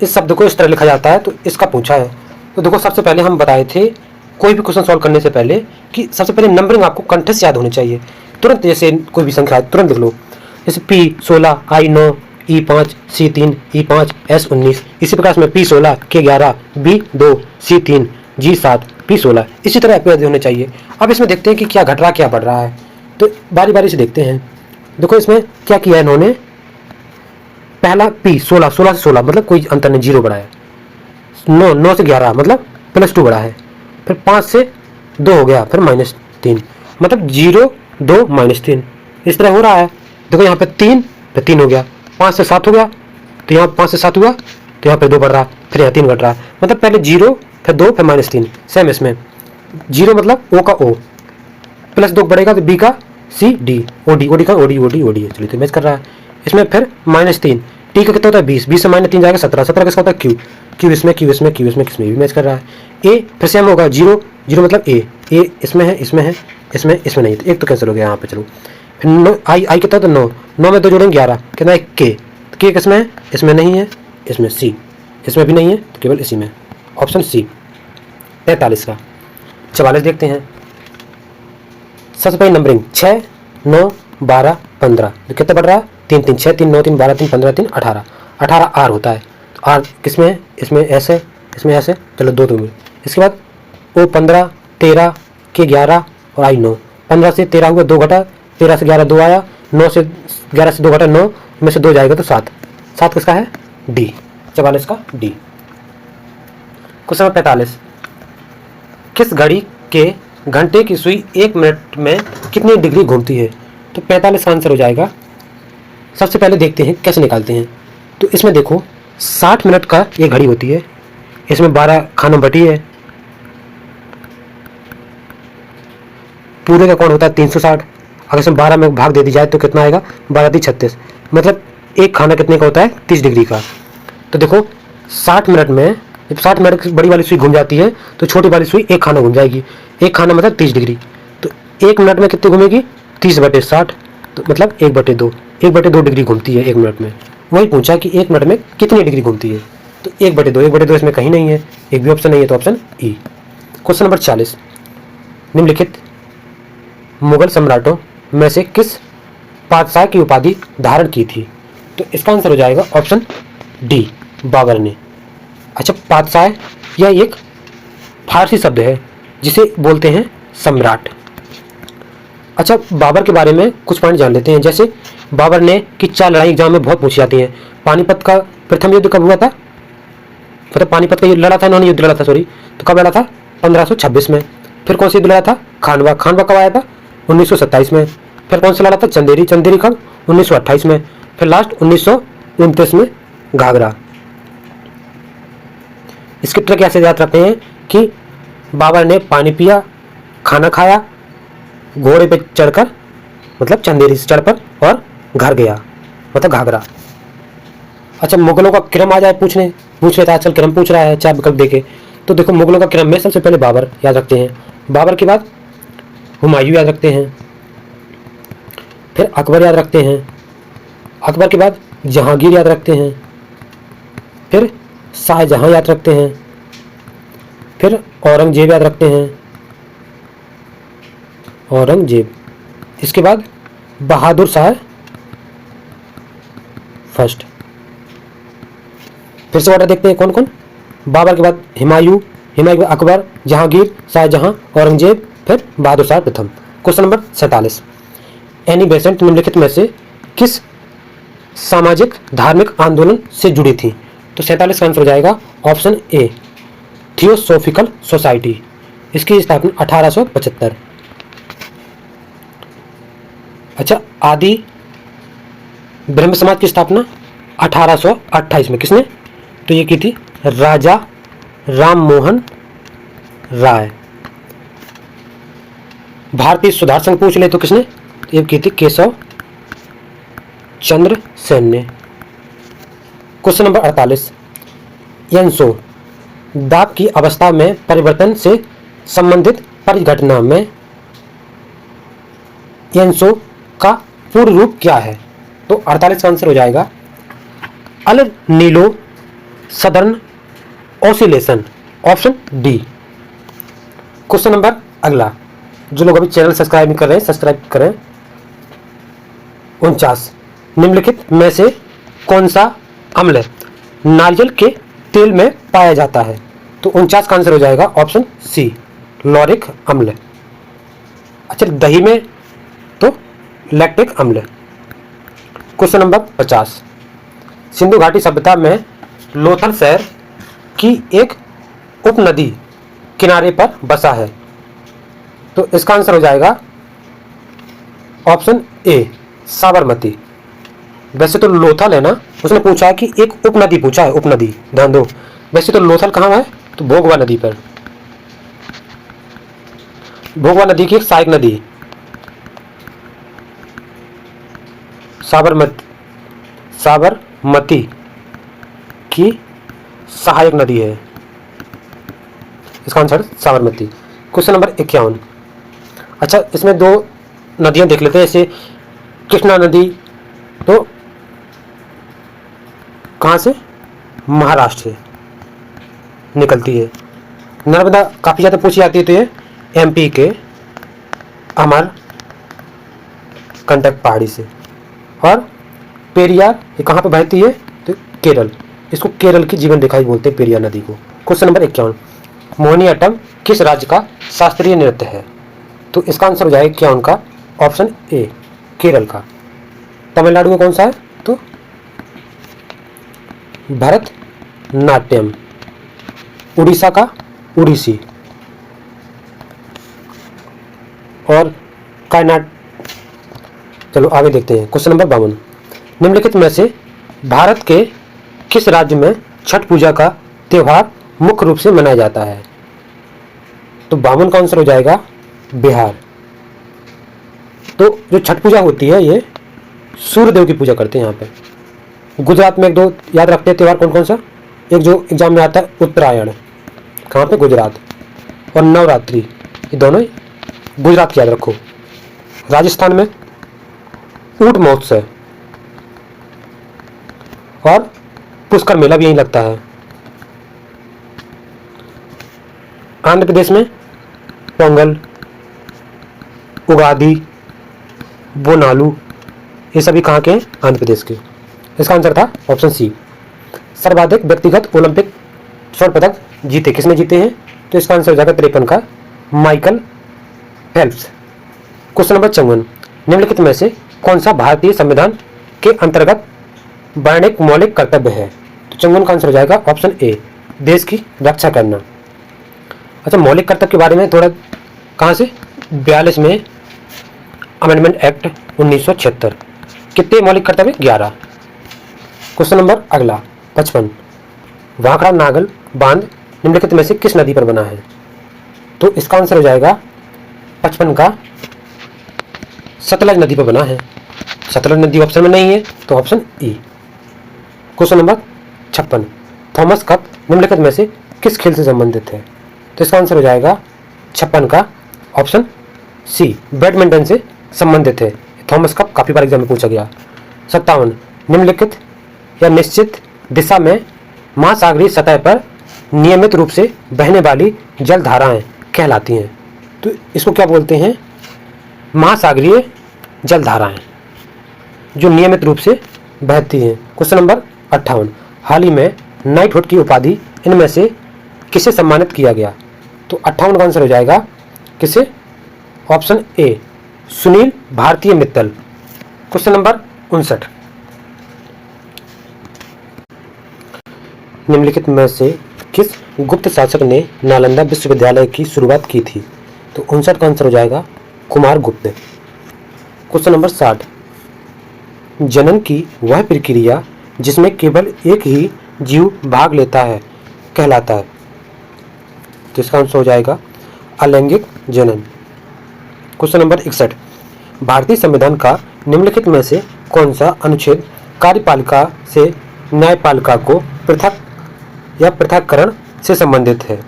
इस शब्द को इस तरह लिखा जाता है, तो इसका पूछा है। तो देखो सबसे पहले हम बताए थे कोई भी क्वेश्चन सॉल्व करने से पहले कि सबसे पहले नंबरिंग आपको कंठ से याद होनी चाहिए। तुरंत जैसे कोई भी संख्या तुरंत लिख लो, जैसे P16, I9, E5, C3, E5, S19। इसी प्रकार से P16, K11, B2, C3, G7, P16, इसी तरह याद होने चाहिए। अब इसमें देखते हैं कि क्या घट रहा क्या बढ़ रहा है, तो बारी बारी से देखते हैं। देखो इसमें क्या किया है इन्होंने, पहला P16, 16 से 16 मतलब कोई अंतर नहीं, 0 बढ़ा है। 9 से 11 मतलब +2 बढ़ा है। फिर 5 से 2 हो गया, फिर -3 मतलब 0, 2, -3, इस तरह हो रहा है। देखो यहाँ पे 3, फिर 3 हो गया। 5 से 7 हो गया, तो यहाँ 5 से 7 हुआ, तो यहाँ पे 2 बढ़ रहा है, फिर यहाँ 3 घट रहा है। मतलब पहले 0, फिर 2, फिर -3। सेम इसमें 0 मतलब O का O, +2 बढ़ेगा तो B का C, D, OD का OD है। चलिए तो मैच कर रहा है। इसमें फिर -3, T का कितना होता है 20, 20 से -3 जाएगा 17, 17 किसका होता है Q इसमें किसमें भी मैच कर रहा है। A फिर सेम होगा 0 मतलब A इसमें है, इसमें नहीं, तो एक तो कैंसिल हो गया यहाँ पे। चलो फिर I कितना होता है 9 में 2 जोड़ेंगे 11, कितना है K किसमें है? इसमें नहीं है, इसमें C, इसमें भी नहीं है, तो केवल इसी में, ऑप्शन C। 43 का 44 देखते हैं। सबसे पहले नंबरिंग 6, 9, 12, 15, कितना बढ़ रहा है? 3, 3, 6, 3, 9, 3, 12, 3, 15, 3, 18। 18 R होता है, तो R किसमें है? इसमें S है, इसमें S है, चलो 2 में। इसके बाद O 15, 13, K11 और I 9। 15 से 13 हुआ, 2 घटा, 13 से 11 2 आया, 9 से 11 से 2 घटा 9 में से 2 जाएगा तो 7 किसका है? D। 44 का D। क्वेश्चन नंबर 45, किस घड़ी के घंटे की सुई 1 मिनट में कितनी डिग्री घूमती है? तो 45 का आंसर हो जाएगा। सबसे पहले देखते हैं कैसे निकालते हैं। तो इसमें देखो 60 मिनट का ये घड़ी होती है, इसमें 12 खाना बटी है, पूरे का कौन होता है 360, अगर इसमें 12 में भाग दे दी जाए तो कितना आएगा 12 × 36, मतलब एक खाना कितने का होता है 30 डिग्री का। तो देखो 60 मिनट में जब 60 मिनट की बड़ी वाली सुई घूम जाती है तो छोटी वाली सुई एक खाना घूम जाएगी, एक खाना मतलब 30 डिग्री, तो 1 मिनट में कितनी घूमेगी 30/60, तो मतलब 1/2, 1/2 डिग्री घूमती है 1 मिनट में। वही पूछा कि 1 मिनट में कितनी डिग्री घूमती है, तो 1/2, 1/2 इसमें कहीं नहीं है, एक भी ऑप्शन नहीं है, तो ऑप्शन ई। क्वेश्चन नंबर 40, निम्नलिखित मुगल सम्राटों में से किस पातशाह की उपाधि धारण की थी? तो इसका आंसर हो जाएगा ऑप्शन डी, बाबर ने। अच्छा, पातशाह यह एक फारसी शब्द है जिसे बोलते हैं सम्राट। अच्छा, बाबर के बारे में कुछ पॉइंट जान लेते हैं। जैसे बाबर ने की 4 लड़ाई एग्जाम में बहुत पूछी जाती हैं। पानीपत का प्रथम युद्ध कब हुआ था, मतलब पानीपत का युद्ध लड़ा था इन्होंने, युद्ध लड़ा था सॉरी, तो कब लड़ा था 1526 में। फिर कौन सा युद्ध लड़ा था, खानवा, खानवा कब आया था 1927 में। फिर कौन सा लड़ा था, चंदेरी, चंदेरी कब 1928 में। फिर लास्ट 1929 में घाघरा। इसके ट्रिक ऐसे याद रखते हैं कि बाबर ने पानी पिया, खाना खाया, घोड़े पे चढ़कर मतलब चंदेरी से चढ़कर, और घर गया मतलब घाघरा। अच्छा, मुगलों का क्रम आ जाए पूछ लेता, आजकल क्रम पूछ रहा है 4 विकल्प देके। तो देखो मुगलों का क्रम में सबसे पहले बाबर याद रखते हैं, बाबर के बाद हुमायूं याद रखते हैं, फिर अकबर याद रखते हैं, अकबर के बाद जहांगीर याद रखते हैं, फिर शाहजहां याद रखते हैं, फिर औरंगजेब याद रखते हैं, औरंगजेब, इसके बाद बहादुर शाह फर्स्ट। फिर से ऑर्डर देखते हैं कौन कौन, बाबर के बाद हुमायूं, हुमायूं के बाद अकबर, जहांगीर, शाहजहां, औरंगजेब, फिर बहादुर शाह प्रथम। क्वेश्चन नंबर 47, एनी बेसेंट निम्नलिखित में से किस सामाजिक धार्मिक आंदोलन से जुड़ी थी? तो 47 का आंसर हो जाएगा ऑप्शन ए, थियोसॉफिकल सोसाइटी। इसकी स्थापना 1875। अच्छा, आदि ब्रह्म समाज की स्थापना 1828 में किसने? तो ये की थी राजा राम मोहन राय। भारतीय सुधार संघ पूछ ले तो किसने? ये की थी केशव चंद्र सेन ने। क्वेश्चन नंबर 48, यंसो दाब की अवस्था में परिवर्तन से संबंधित परिघटना में यंसो का पूर्ण रूप क्या है? तो 48 का आंसर हो जाएगा अल नीलो southern oscillation, option D. Question number अगला, जो लोग अभी चैनल सब्सक्राइब नहीं कर रहे हैं सब्सक्राइब करें। 49, निम्नलिखित में से कौन सा अम्ल नारियल के तेल में पाया जाता है? तो 49 का आंसर हो जाएगा ऑप्शन सी, लॉरिक अम्ल। अच्छा, दही में तो लैक्टिक अम्ल। क्वेश्चन नंबर 50, सिंधु घाटी सभ्यता में लोथल शहर की एक उपनदी किनारे पर बसा है, तो इसका आंसर हो जाएगा ऑप्शन ए, साबरमती। वैसे तो लोथल है ना, उसने पूछा है कि एक उपनदी पूछा है, उपनदी, ध्यान दो। वैसे तो लोथल कहाँ है, तो भोगवा नदी पर, भोगवा नदी की एक सहायक नदी साबरमती की सहायक नदी है, इसका आंसर साबरमती। क्वेश्चन नंबर 51, अच्छा इसमें 2 नदियां देख लेते हैं। जैसे कृष्णा नदी तो कहाँ से, महाराष्ट्र से निकलती है। नर्मदा काफ़ी ज़्यादा पूछी जाती है, तो ये एमपी के अमर कंटक पहाड़ी से। और पेरियार ये कहाँ पे बहती है, तो केरल, इसको केरल की जीवन रेखा ही बोलते हैं पेरियार नदी को। क्वेश्चन नंबर 51, मोहिनीअट्टम किस राज्य का शास्त्रीय नृत्य है? तो इसका आंसर हो जाएगा 51 का ऑप्शन ए, केरल का। तमिलनाडु में कौन सा है, तो भरतनाट्यम। उड़ीसा का उड़ीसी और चलो आगे देखते हैं। क्वेश्चन नंबर 52, निम्नलिखित में से भारत के किस राज्य में छठ पूजा का त्यौहार मुख्य रूप से मनाया जाता है? तो 52 का आंसर हो जाएगा बिहार। तो जो छठ पूजा होती है ये सूर्य देव की पूजा करते हैं यहाँ पे। गुजरात में एक दो याद रखते हैं त्यौहार, कौन कौन सा? एक जो एग्जाम में आता है उत्तरायण, कहाँ पे? गुजरात। और नवरात्रि, ये दोनों गुजरात की याद रखो। राजस्थान में ऊंट महोत्सव और पुष्कर मेला भी यहीं लगता है। आंध्र प्रदेश में पोंगल, उगादी, बोनालू, ये सभी कहाँ के हैं? आंध्र प्रदेश के। इसका आंसर था ऑप्शन सी। सर्वाधिक व्यक्तिगत ओलंपिक स्वर्ण पदक जीते, किसने जीते हैं? तो इसका आंसर हो जाएगा 53 का माइकल फेल्प्स। क्वेश्चन नंबर 54, निम्नलिखित में से कौन सा भारतीय संविधान के अंतर्गत वर्णिक मौलिक कर्तव्य है? तो 54 का आंसर हो जाएगा ऑप्शन ए, देश की रक्षा करना। अच्छा, मौलिक कर्तव्य के बारे में थोड़ा कहाँ से? 42 में अमेंडमेंट एक्ट 1976। कितने मौलिक कर्तव्य? 11। क्वेश्चन नंबर अगला 55, भाखड़ा नागल बांध निम्नलिखित में से किस नदी पर बना है? तो इसका आंसर हो जाएगा 55 का सतलज नदी पर बना है। सतलज नदी ऑप्शन में नहीं है तो option E. Question number 56, Thomas cup निम्नलिखित में से किस खेल से संबंधित है? तो इसका आंसर हो जाएगा 56 का ऑप्शन सी, बैडमिंटन से संबंधित है। थॉमस कप काफी बार एग्जाम में पूछा गया। 57, निम्नलिखित या निश्चित दिशा में महासागरीय सतह पर नियमित रूप से बहने वाली जल धाराएं कहलाती हैं। तो इसको क्या बोलते हैं? महासागरीय जल धाराएं जो नियमित रूप से बहती हैं। क्वेश्चन नंबर 58, हाल ही में नाइटहुड की उपाधि इनमें से किसे सम्मानित किया गया? तो 58 का आंसर हो जाएगा किसे? ऑप्शन ए, सुनील भारतीय मित्तल। क्वेश्चन नंबर 59, निम्नलिखित में से किस गुप्त शासक ने नालंदा विश्वविद्यालय की शुरुआत की थी? तो 59 का आंसर हो जाएगा कुमार गुप्त। क्वेश्चन नंबर 60, जनन की वह प्रक्रिया जिसमें केवल एक ही जीव भाग लेता है कहलाता है? तो इसका आंसर हो जाएगा अलैंगिक जनन। क्वेश्चन नंबर 61, भारतीय संविधान का निम्नलिखित में से कौन सा अनुच्छेद कार्यपालिका से न्यायपालिका को पृथक या पृथककरण से संबंधित है?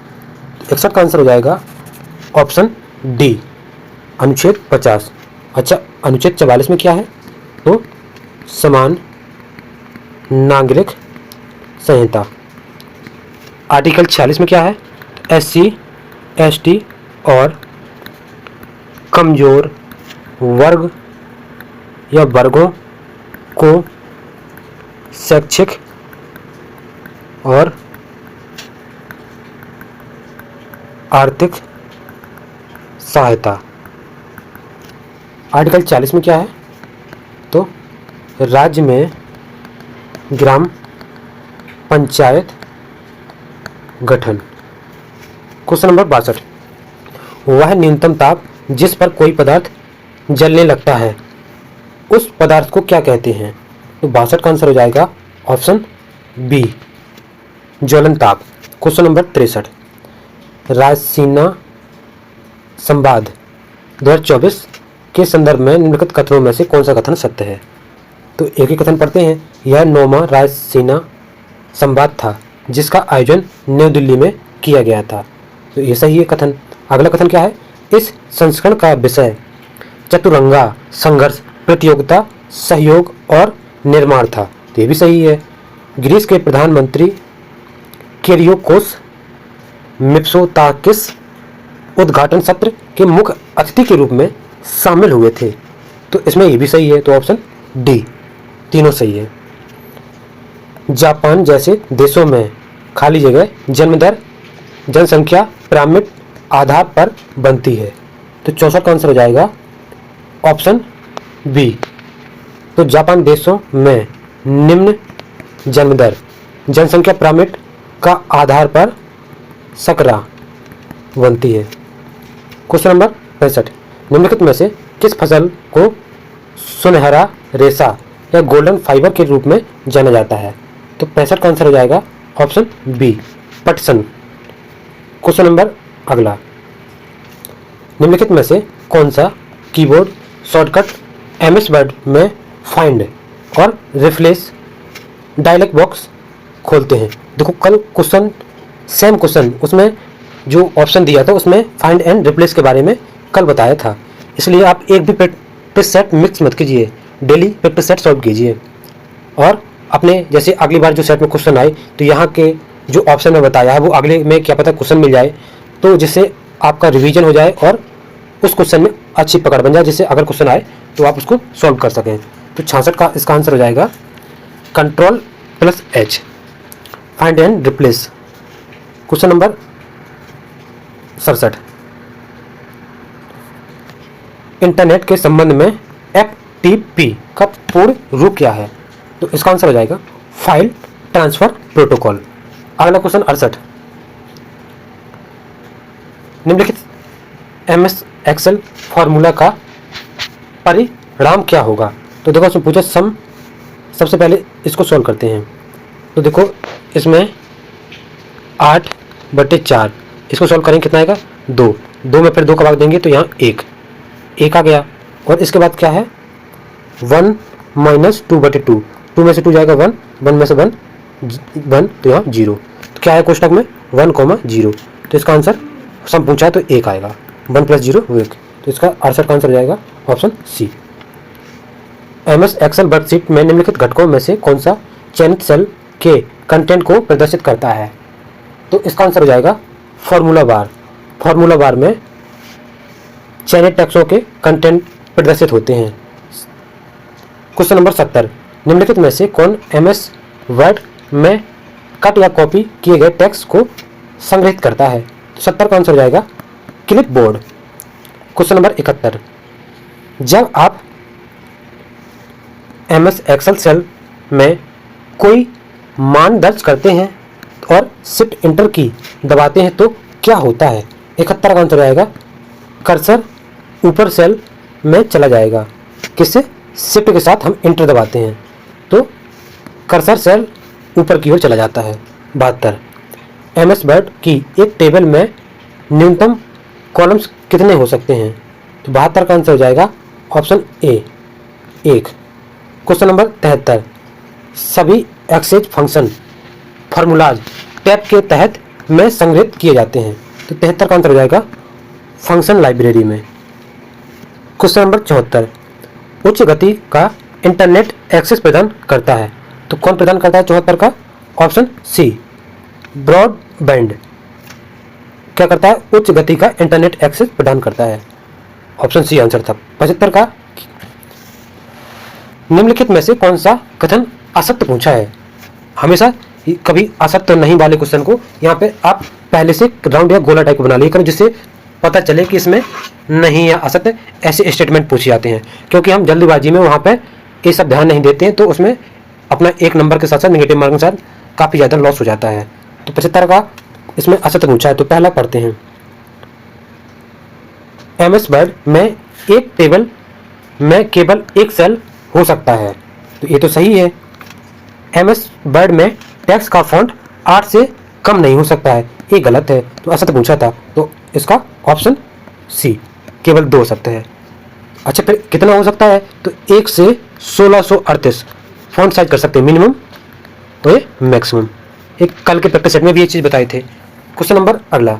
61 का आंसर हो जाएगा ऑप्शन डी, अनुच्छेद 50। अच्छा, अनुच्छेद 44 में क्या है? तो समान नागरिक संहिता। आर्टिकल 46 में क्या है? SC, ST और कमजोर वर्ग या वर्गों को शैक्षिक और आर्थिक सहायता। आर्टिकल 40 में क्या है? तो राज्य में ग्राम पंचायत गठन। क्वेश्चन नंबर 62, वह न्यूनतम ताप जिस पर कोई पदार्थ जलने लगता है उस पदार्थ को क्या कहते हैं? तो 62 का आंसर हो जाएगा ऑप्शन बी, ज्वलन ताप। क्वेश्चन नंबर 63, रायसीना संवाद 2024 के संदर्भ में निम्नलिखित कथनों में से कौन सा कथन सत्य है? तो एक ही कथन पढ़ते हैं। यह 9वां रायसीना संवाद था जिसका आयोजन नई दिल्ली में किया गया था। तो ये सही है कथन। अगला कथन क्या है? इस संस्करण का विषय चतुरंगा संघर्ष, प्रतियोगिता, सहयोग और निर्माण था। तो ये भी सही है। ग्रीस के प्रधानमंत्री किरियोकोस मित्सोताकिस उद्घाटन सत्र के मुख्य अतिथि के रूप में शामिल हुए थे। तो इसमें ये भी सही है। तो ऑप्शन डी, तीनों सही है। जापान जैसे देशों में खाली जगह जन्म दर जनसंख्या पिरामिड आधार पर बनती है। तो 64 का आंसर हो जाएगा ऑप्शन बी। तो जापान देशों में निम्न जन्म दर जनसंख्या पिरामिड का आधार पर सकरा बनती है। क्वेश्चन नंबर 65, निम्नलिखित में से किस फसल को सुनहरा रेशा या गोल्डन फाइबर के रूप में जाना जाता है? तो 65 का आंसर हो जाएगा ऑप्शन बी, पटसन। क्वेश्चन नंबर अगला, निम्नलिखित में से कौन सा कीबोर्ड शॉर्टकट एमएस वर्ड में फाइंड और रिप्लेस डायलॉग बॉक्स खोलते हैं? देखो कल क्वेश्चन सेम क्वेश्चन उसमें जो ऑप्शन दिया था उसमें फाइंड एंड रिप्लेस के बारे में कल बताया था, इसलिए आप एक भी प्रैक्टिस सेट मिक्स मत कीजिए, डेली प्रैक्टिस सेट सॉल्व कीजिए। और अपने जैसे अगली बार जो सेट में क्वेश्चन आए तो यहाँ के जो ऑप्शन में बताया है वो अगले में क्या पता क्वेश्चन मिल जाए, तो जिससे आपका रिवीजन हो जाए और उस क्वेश्चन में अच्छी पकड़ बन जाए, जिससे अगर क्वेश्चन आए तो आप उसको सॉल्व कर सकें। तो 66 का इसका आंसर हो जाएगा Ctrl+H, find and replace. Question number 67, internet के संबंध में FTP का पूर्ण रूप क्या है? तो इसका आंसर हो जाएगा फाइल ट्रांसफर प्रोटोकॉल। अगला क्वेश्चन 68, निम्नलिखित MS एक्सेल फॉर्मूला का परिणाम क्या होगा? तो देखो इसमें पूछा सम, सबसे पहले इसको सॉल्व करते हैं। तो देखो इसमें 8/4, इसको सॉल्व करेंगे कितना आएगा 2, 2 में फिर 2 का भाग देंगे तो यहाँ 1 आ गया। और इसके बाद क्या है 1 - 2/2, 2 में से 2 जाएगा 1, 1 में से 1 तो यहाँ 0, तो क्या है कोष्टक में 1, 0, तो इसका आंसर सम पूछा है तो 1 आएगा, 1 + 0 1, तो इसका 68 का आंसर हो जाएगा option C. MS excel worksheet में निम्नलिखित घटकों में से कौन सा चयनित सेल के कंटेंट को प्रदर्शित करता है? तो इसका आंसर हो जाएगा फॉर्मूला बार। फॉर्मूला बार में चयनित टेक्स्टों के कंटेंट प्रदर्शित होते हैं। क्वेश्चन नंबर 70, निम्नलिखित में से कौन MS वर्ड में कट या कॉपी किए गए टेक्स्ट को संग्रहित करता है? तो 70 का आंसर हो जाएगा क्लिपबोर्ड। क्वेश्चन नंबर 71, जब आप MS एक्सेल सेल में कोई मान दर्ज करते हैं और शिफ्ट इंटर की दबाते हैं तो क्या होता है? 71 का आंसर आएगा कर्सर ऊपर सेल में चला जाएगा। किससे? शिफ्ट के साथ हम इंटर दबाते हैं तो कर्सर सेल ऊपर की ओर चला जाता है। 72, MS वर्ड की एक टेबल में न्यूनतम कॉलम्स कितने हो सकते हैं? तो 72 का आंसर हो जाएगा ऑप्शन ए 1। क्वेश्चन नंबर 73, सभी एक्सेस फंक्शन फार्मूलाज टैब के तहत में संग्रहित किए जाते हैं। तो 73 का आंसर हो जाएगा फंक्शन लाइब्रेरी में। क्वेश्चन नंबर 74, उच्च गति का इंटरनेट एक्सेस प्रदान करता है। तो कौन प्रदान करता है 74 का? ऑप्शन सी ब्रॉडबैंड क्या करता है? उच्च गति का इंटरनेट एक्सेस प्रदान करता है। ऑप्शन सी आंसर था। 75 का, निम्नलिखित में से कौन सा कथन असत्य पूछा है? हमेशा कभी असत्य नहीं वाले क्वेश्चन को यहाँ पे आप पहले से राउंड या गोला टाइप बना लिया करो, जिससे पता चले कि इसमें नहीं या असत्य ऐसे स्टेटमेंट पूछे जाते हैं। क्योंकि हम जल्दबाजी में वहाँ पे ये सब ध्यान नहीं देते हैं तो उसमें अपना एक नंबर के साथ साथ नेगेटिव मार्क के साथ काफ़ी ज़्यादा लॉस हो जाता है। तो 75 का इसमें असत्य पूछा है। तो पहला पढ़ते हैं, MS वर्ड में एक टेबल में केवल एक सेल हो सकता है। तो ये तो सही है। MS वर्ड में टेक्स्ट का फॉन्ट 8 से कम नहीं हो सकता है, ये गलत है। तो असत्य पूछा था तो इसका ऑप्शन सी केवल 2 हो सकते हैं। अच्छा फिर कितना हो सकता है? तो 1 से 1638 फॉन्ट साइज कर सकते हैं मिनिमम, तो ये मैक्सिमम। एक कल के प्रैक्टिस सेट में भी ये चीज़ बताए थे। क्वेश्चन नंबर अगला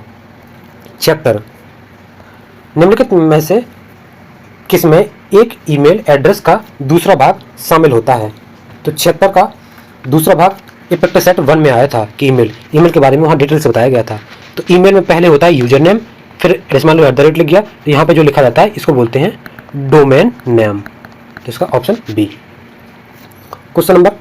76, निम्नलिखित में से किसमें एक ईमेल एड्रेस का दूसरा भाग शामिल होता है? तो 76 का दूसरा भाग ये प्रैक्टिस सेट 1 में आया था कि ईमेल के बारे में वहाँ डिटेल से बताया गया था। तो ईमेल में पहले होता है यूजर नेम, फिर @ लिख गया, तो यहाँ पे जो लिखा जाता है इसको बोलते हैं डोमेन नेम। तो इसका option B. Question number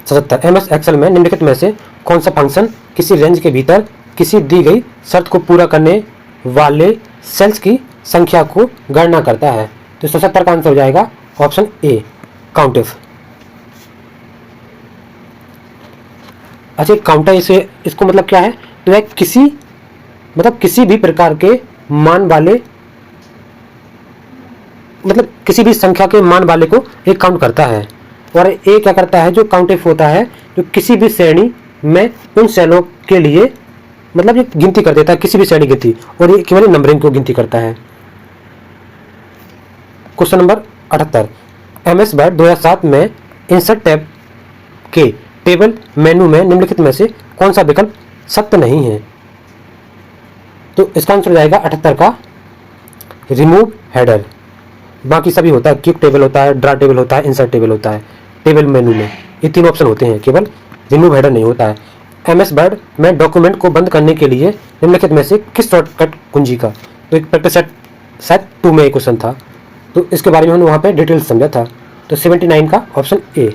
77, MS excel में निम्नलिखित में से कौन सा फंक्शन किसी रेंज के भीतर किसी दी गई शर्त को पूरा करने वाले सेल्स की संख्या को गणना करता है? तो 77 का आंसर हो जाएगा ऑप्शन ए काउंटिफ। अच्छा काउंटर इसको मतलब क्या है? तो किसी मतलब किसी भी प्रकार के मान वाले, मतलब किसी भी संख्या के मान वाले को एक काउंट करता है। और ए क्या करता है, जो काउंट इफ होता है, जो किसी भी श्रेणी में उन सेलों के लिए मतलब ये गिनती कर देता है, किसी भी श्रेणी गिनती, और ये केवल नंबरिंग को गिनती करता है। क्वेश्चन नंबर 78, MS वर्ड 2007 में इंसर्ट टैब के टेबल मेनू में निम्नलिखित में से कौन सा विकल्प सत्य नहीं है? तो इसका आंसर हो जाएगा 78 का रिमूव हेडर। बाकी सभी होता है, कीप टेबल होता है, ड्रा टेबल होता है, इंसर्ट टेबल होता है। टेबल मेनू में ये तीन ऑप्शन होते हैं, केवल रिमूव हेडर नहीं होता है। MS वर्ड में डॉक्यूमेंट को बंद करने के लिए निम्नलिखित में से किस शॉर्टकट कुंजी का, तो एक प्रैक्टिस सेट शायद 2 में एक क्वेश्चन था, तो इसके बारे में हमने वहाँ पे डिटेल समझा था। तो 79 का option A,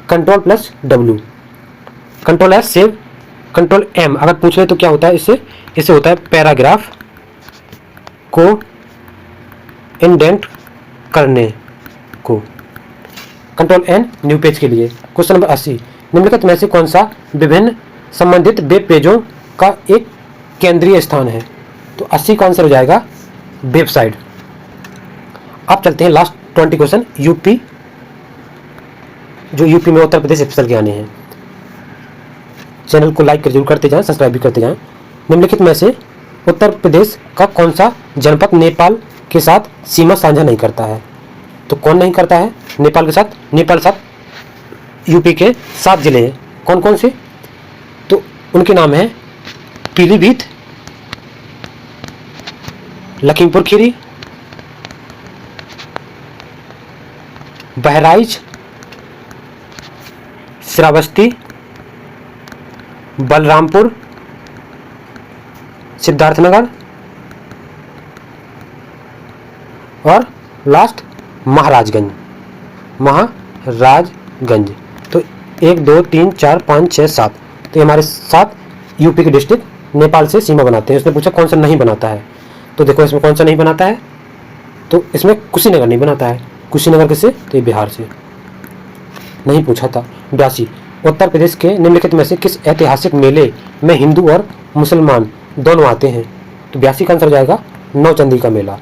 Ctrl+W, Ctrl S save, Ctrl M अगर पूछ ले तो क्या होता है, इससे होता है पैराग्राफ को इंडेंट करने को। Ctrl N न्यू पेज के लिए। क्वेश्चन नंबर 80, निम्नलिखित में से कौन सा विभिन्न संबंधित वेब पेजों का एक केंद्रीय स्थान है? तो 80 का आंसर हो जाएगा वेबसाइट। अब चलते हैं लास्ट 20 क्वेश्चन यूपी, जो यूपी में उत्तर प्रदेश स्पेशल के आने हैं। चैनल को लाइक जरूर करते जाएं, सब्सक्राइब भी करते जाएं। निम्नलिखित में से उत्तर प्रदेश का कौन सा जनपद नेपाल के साथ सीमा साझा नहीं करता है? तो कौन नहीं करता है नेपाल के साथ? नेपाल साथ यूपी के 7 जिले हैं। कौन कौन से? तो उनके नाम हैं पीलीभीत, लखीमपुर खीरी, बहराइच, श्रावस्ती, बलरामपुर, सिद्धार्थनगर और लास्ट महाराजगंज। महाराजगंज। तो 1 2 3 4 5 6 7, तो हमारे 7 यूपी के डिस्ट्रिक्ट नेपाल से सीमा बनाते हैं। उसने पूछा कौन सा नहीं बनाता है, तो देखो इसमें कौन सा नहीं बनाता है, तो इसमें कुशीनगर नहीं बनाता है। कुशीनगर किससे? तो ये बिहार से। नहीं पूछा था। 82, उत्तर प्रदेश के निम्नलिखित में से किस ऐतिहासिक मेले में हिंदू और मुसलमान दोनों आते हैं? तो 82 का आंसर हो जाएगा नौचंदी का मेला।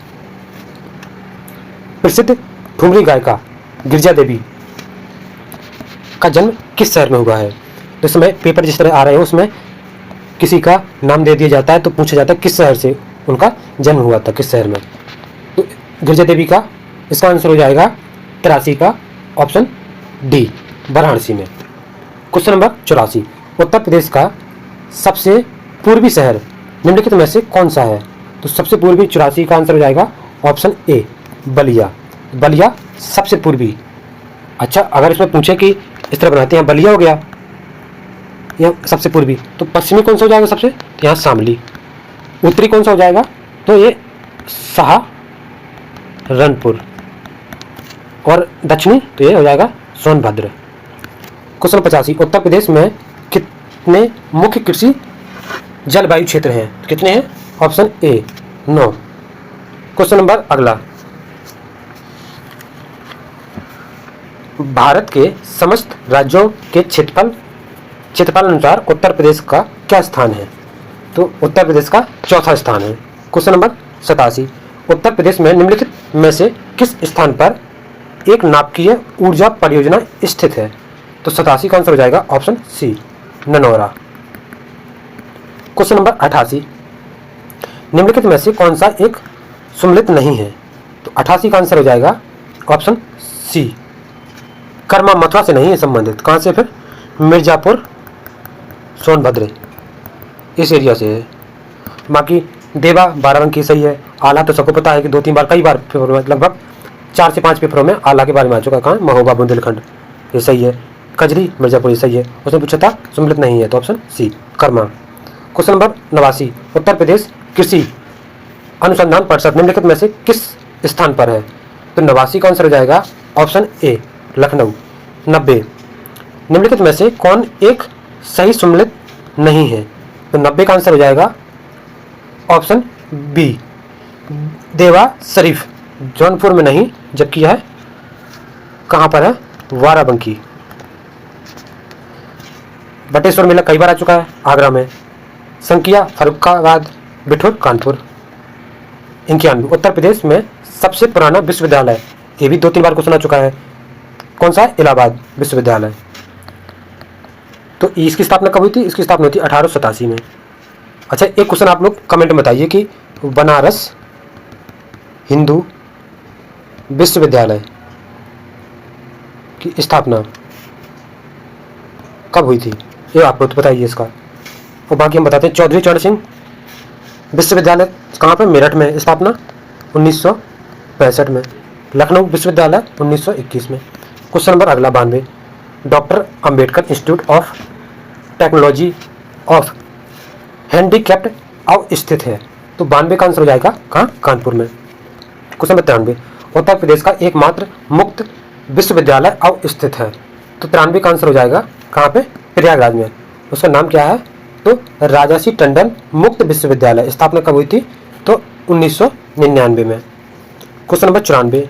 प्रसिद्ध ठुमरी गायिका गिरिजा देवी का जन्म किस शहर में हुआ है? तो समय पेपर जिस तरह आ रहे हैं उसमें किसी का नाम दे दिया जाता है, तो पूछा जाता है किस शहर से उनका जन्म हुआ था, किस शहर में। तो गिरिजा देवी का इसका आंसर हो जाएगा 83 का ऑप्शन डी, वाराणसी में। क्वेश्चन नंबर 84, उत्तर प्रदेश का सबसे पूर्वी शहर निम्नलिखित में से कौन सा है? तो सबसे पूर्वी 84 का आंसर हो जाएगा ऑप्शन ए, बलिया। बलिया सबसे पूर्वी। अच्छा, अगर इसमें पूछे कि इस तरह बनाते हैं, बलिया हो गया या सबसे पूर्वी, तो पश्चिमी कौन सा हो जाएगा सबसे? तो यहाँ शामली। उत्तरी कौन सा हो जाएगा? तो ये सहारनपुर। और दक्षिणी तो ये हो जाएगा सोनभद्र। क्वेश्चन 85, उत्तर प्रदेश में कितने मुख्य कृषि जलवायु क्षेत्र हैं? कितने हैं? Option A 9। क्वेश्चन नंबर अगला, भारत के समस्त राज्यों के क्षेत्रफल अनुसार उत्तर प्रदेश का क्या स्थान है? तो उत्तर प्रदेश का 4था स्थान है। क्वेश्चन नंबर 87, उत्तर प्रदेश में निम्नलिखित में से किस स्थान पर एक नाभिकीय ऊर्जा परियोजना स्थित है? तो 87 का आंसर हो जाएगा option C, Nanaura. Question number 88, निम्नलिखित में से कौन सा एक सम्मिलित नहीं है? तो 88 का आंसर हो जाएगा ऑप्शन सी, कर्मा मथुरा से नहीं है संबंधित। कहाँ से फिर? मिर्जापुर, सोनभद्र, इस एरिया से है। बाकी देवा, बाराबंकी सही है। आला तो सबको पता है कि 2-3 बार, कई बार पेपर में, लगभग 4 से 5 पेपरों में आला के बारे में आ चुका है। कहाँ? महोबा, बुंदेलखंड, ये सही है। कजरी, मिर्जापुर, ये सही है। उसने पूछा था सम्मिलित नहीं है, तो option C, Karma. Question number 89, Uttar Pradesh कृषि अनुसंधान परिषद निम्नलिखित में से किस स्थान पर है? तो 89 का आंसर हो जाएगा ऑप्शन ए, लखनऊ। 90, निम्नलिखित में से कौन एक सही सम्मिलित नहीं है? तो 90 का आंसर हो जाएगा ऑप्शन बी, देवा शरीफ, जौनपुर में नहीं, जबकि यह कहाँ पर है? वाराबंकी। बटेश्वर मेला कई बार आ चुका है, आगरा में। संकिया, फर्रुखाबाद, बिठूर कानपुर। 91 उत्तर प्रदेश में सबसे पुराना विश्वविद्यालय, ये भी 2-3 बार क्वेश्चन आ चुका है, कौन सा? इलाहाबाद विश्वविद्यालय। तो इसकी स्थापना कब हुई थी? इसकी स्थापना हुई थी 1887 में। अच्छा, एक क्वेश्चन आप लोग कमेंट में बताइए कि बनारस हिंदू विश्वविद्यालय की स्थापना कब हुई थी? ये आप लोग तो बताइए इसका। और बाकी हम बताते हैं, चौधरी चरण सिंह विश्वविद्यालय कहाँ पर? मेरठ में स्थापना 1965 में। लखनऊ विश्वविद्यालय 1921 में। क्वेश्चन नंबर अगला 92, doctor Ambedkar institute of technology of handicapped अब स्थित है। तो 92 का आंसर हो जाएगा कहाँ? कानपुर में। क्वेश्चन नंबर 93, उत्तर प्रदेश का एकमात्र मुक्त विश्वविद्यालय अब स्थित है। तो 93 का आंसर हो जाएगा कहाँ पे? प्रयागराज में। उसका नाम क्या है? तो राजासी टंडन मुक्त विश्वविद्यालय। स्थापना कब हुई थी? तो 1999 में। क्वेश्चन नंबर 94,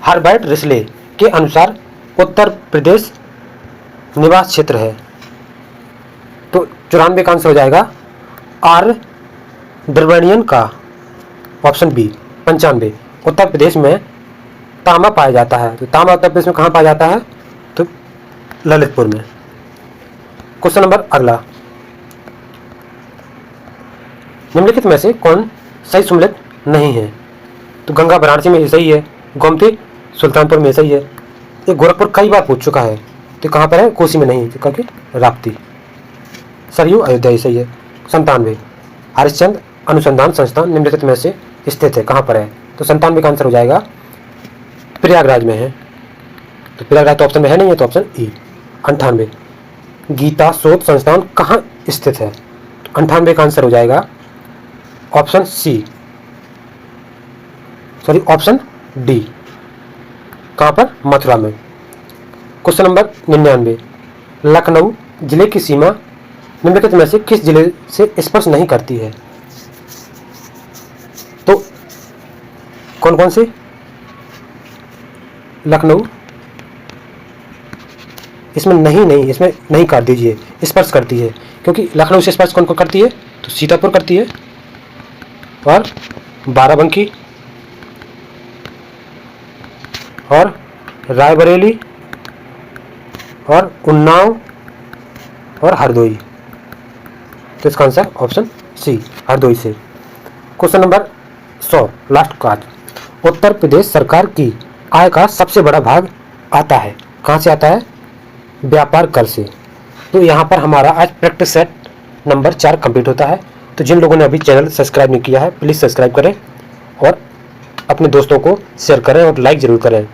हर्बर्ट रिसले के अनुसार उत्तर प्रदेश निवास क्षेत्र है। तो 94 का आंसर हो जाएगा आर द्रविड़ियन का ऑप्शन बी। 95, उत्तर प्रदेश में तांबा पाया जाता है। तो तांबा उत्तर प्रदेश में कहाँ पाया जाता है? तो ललितपुर में। क्वेश्चन नंबर अगला, निम्नलिखित में से कौन सही सम्मिलित नहीं है? तो गंगा वाराणसी में सही है, गोमती सुल्तानपुर में सही है, ये गोरखपुर कई बार पूछ चुका है। तो कहाँ पर है? कोसी में नहीं, क्योंकि राप्ती। सरयू अयोध्या सही है। 97, हरिश्चंद्र अनुसंधान संस्थान निम्नलिखित में से स्थित है, कहाँ पर है? तो 97 का आंसर हो जाएगा प्रयागराज में है। तो प्रयागराज तो ऑप्शन में है नहीं है, तो ऑप्शन ई। 98, गीता शोध संस्थान कहाँ स्थित है? 98 का आंसर हो जाएगा option C, sorry option D. कहाँ पर? मथुरा में। क्वेश्चन नंबर 99, लखनऊ जिले की सीमा निम्नलिखित में से किस जिले से स्पर्श नहीं करती है? तो कौन कौन से? लखनऊ इसमें इसमें नहीं काट दीजिए, स्पर्श करती है, क्योंकि लखनऊ से स्पर्श कौन कौन करती है? तो सीतापुर करती है, और बाराबंकी, और रायबरेली, और उन्नाव, और हरदोई। तो इसका आंसर ऑप्शन सी, हरदोई से। क्वेश्चन नंबर 100 लास्ट का, उत्तर प्रदेश सरकार की आय का सबसे बड़ा भाग आता है, कहाँ से आता है? व्यापार कर से। तो यहाँ पर हमारा आज प्रैक्टिस सेट नंबर 4 कंप्लीट होता है। तो जिन लोगों ने अभी चैनल सब्सक्राइब नहीं किया है, प्लीज़ सब्सक्राइब करें और अपने दोस्तों को शेयर करें और लाइक ज़रूर करें।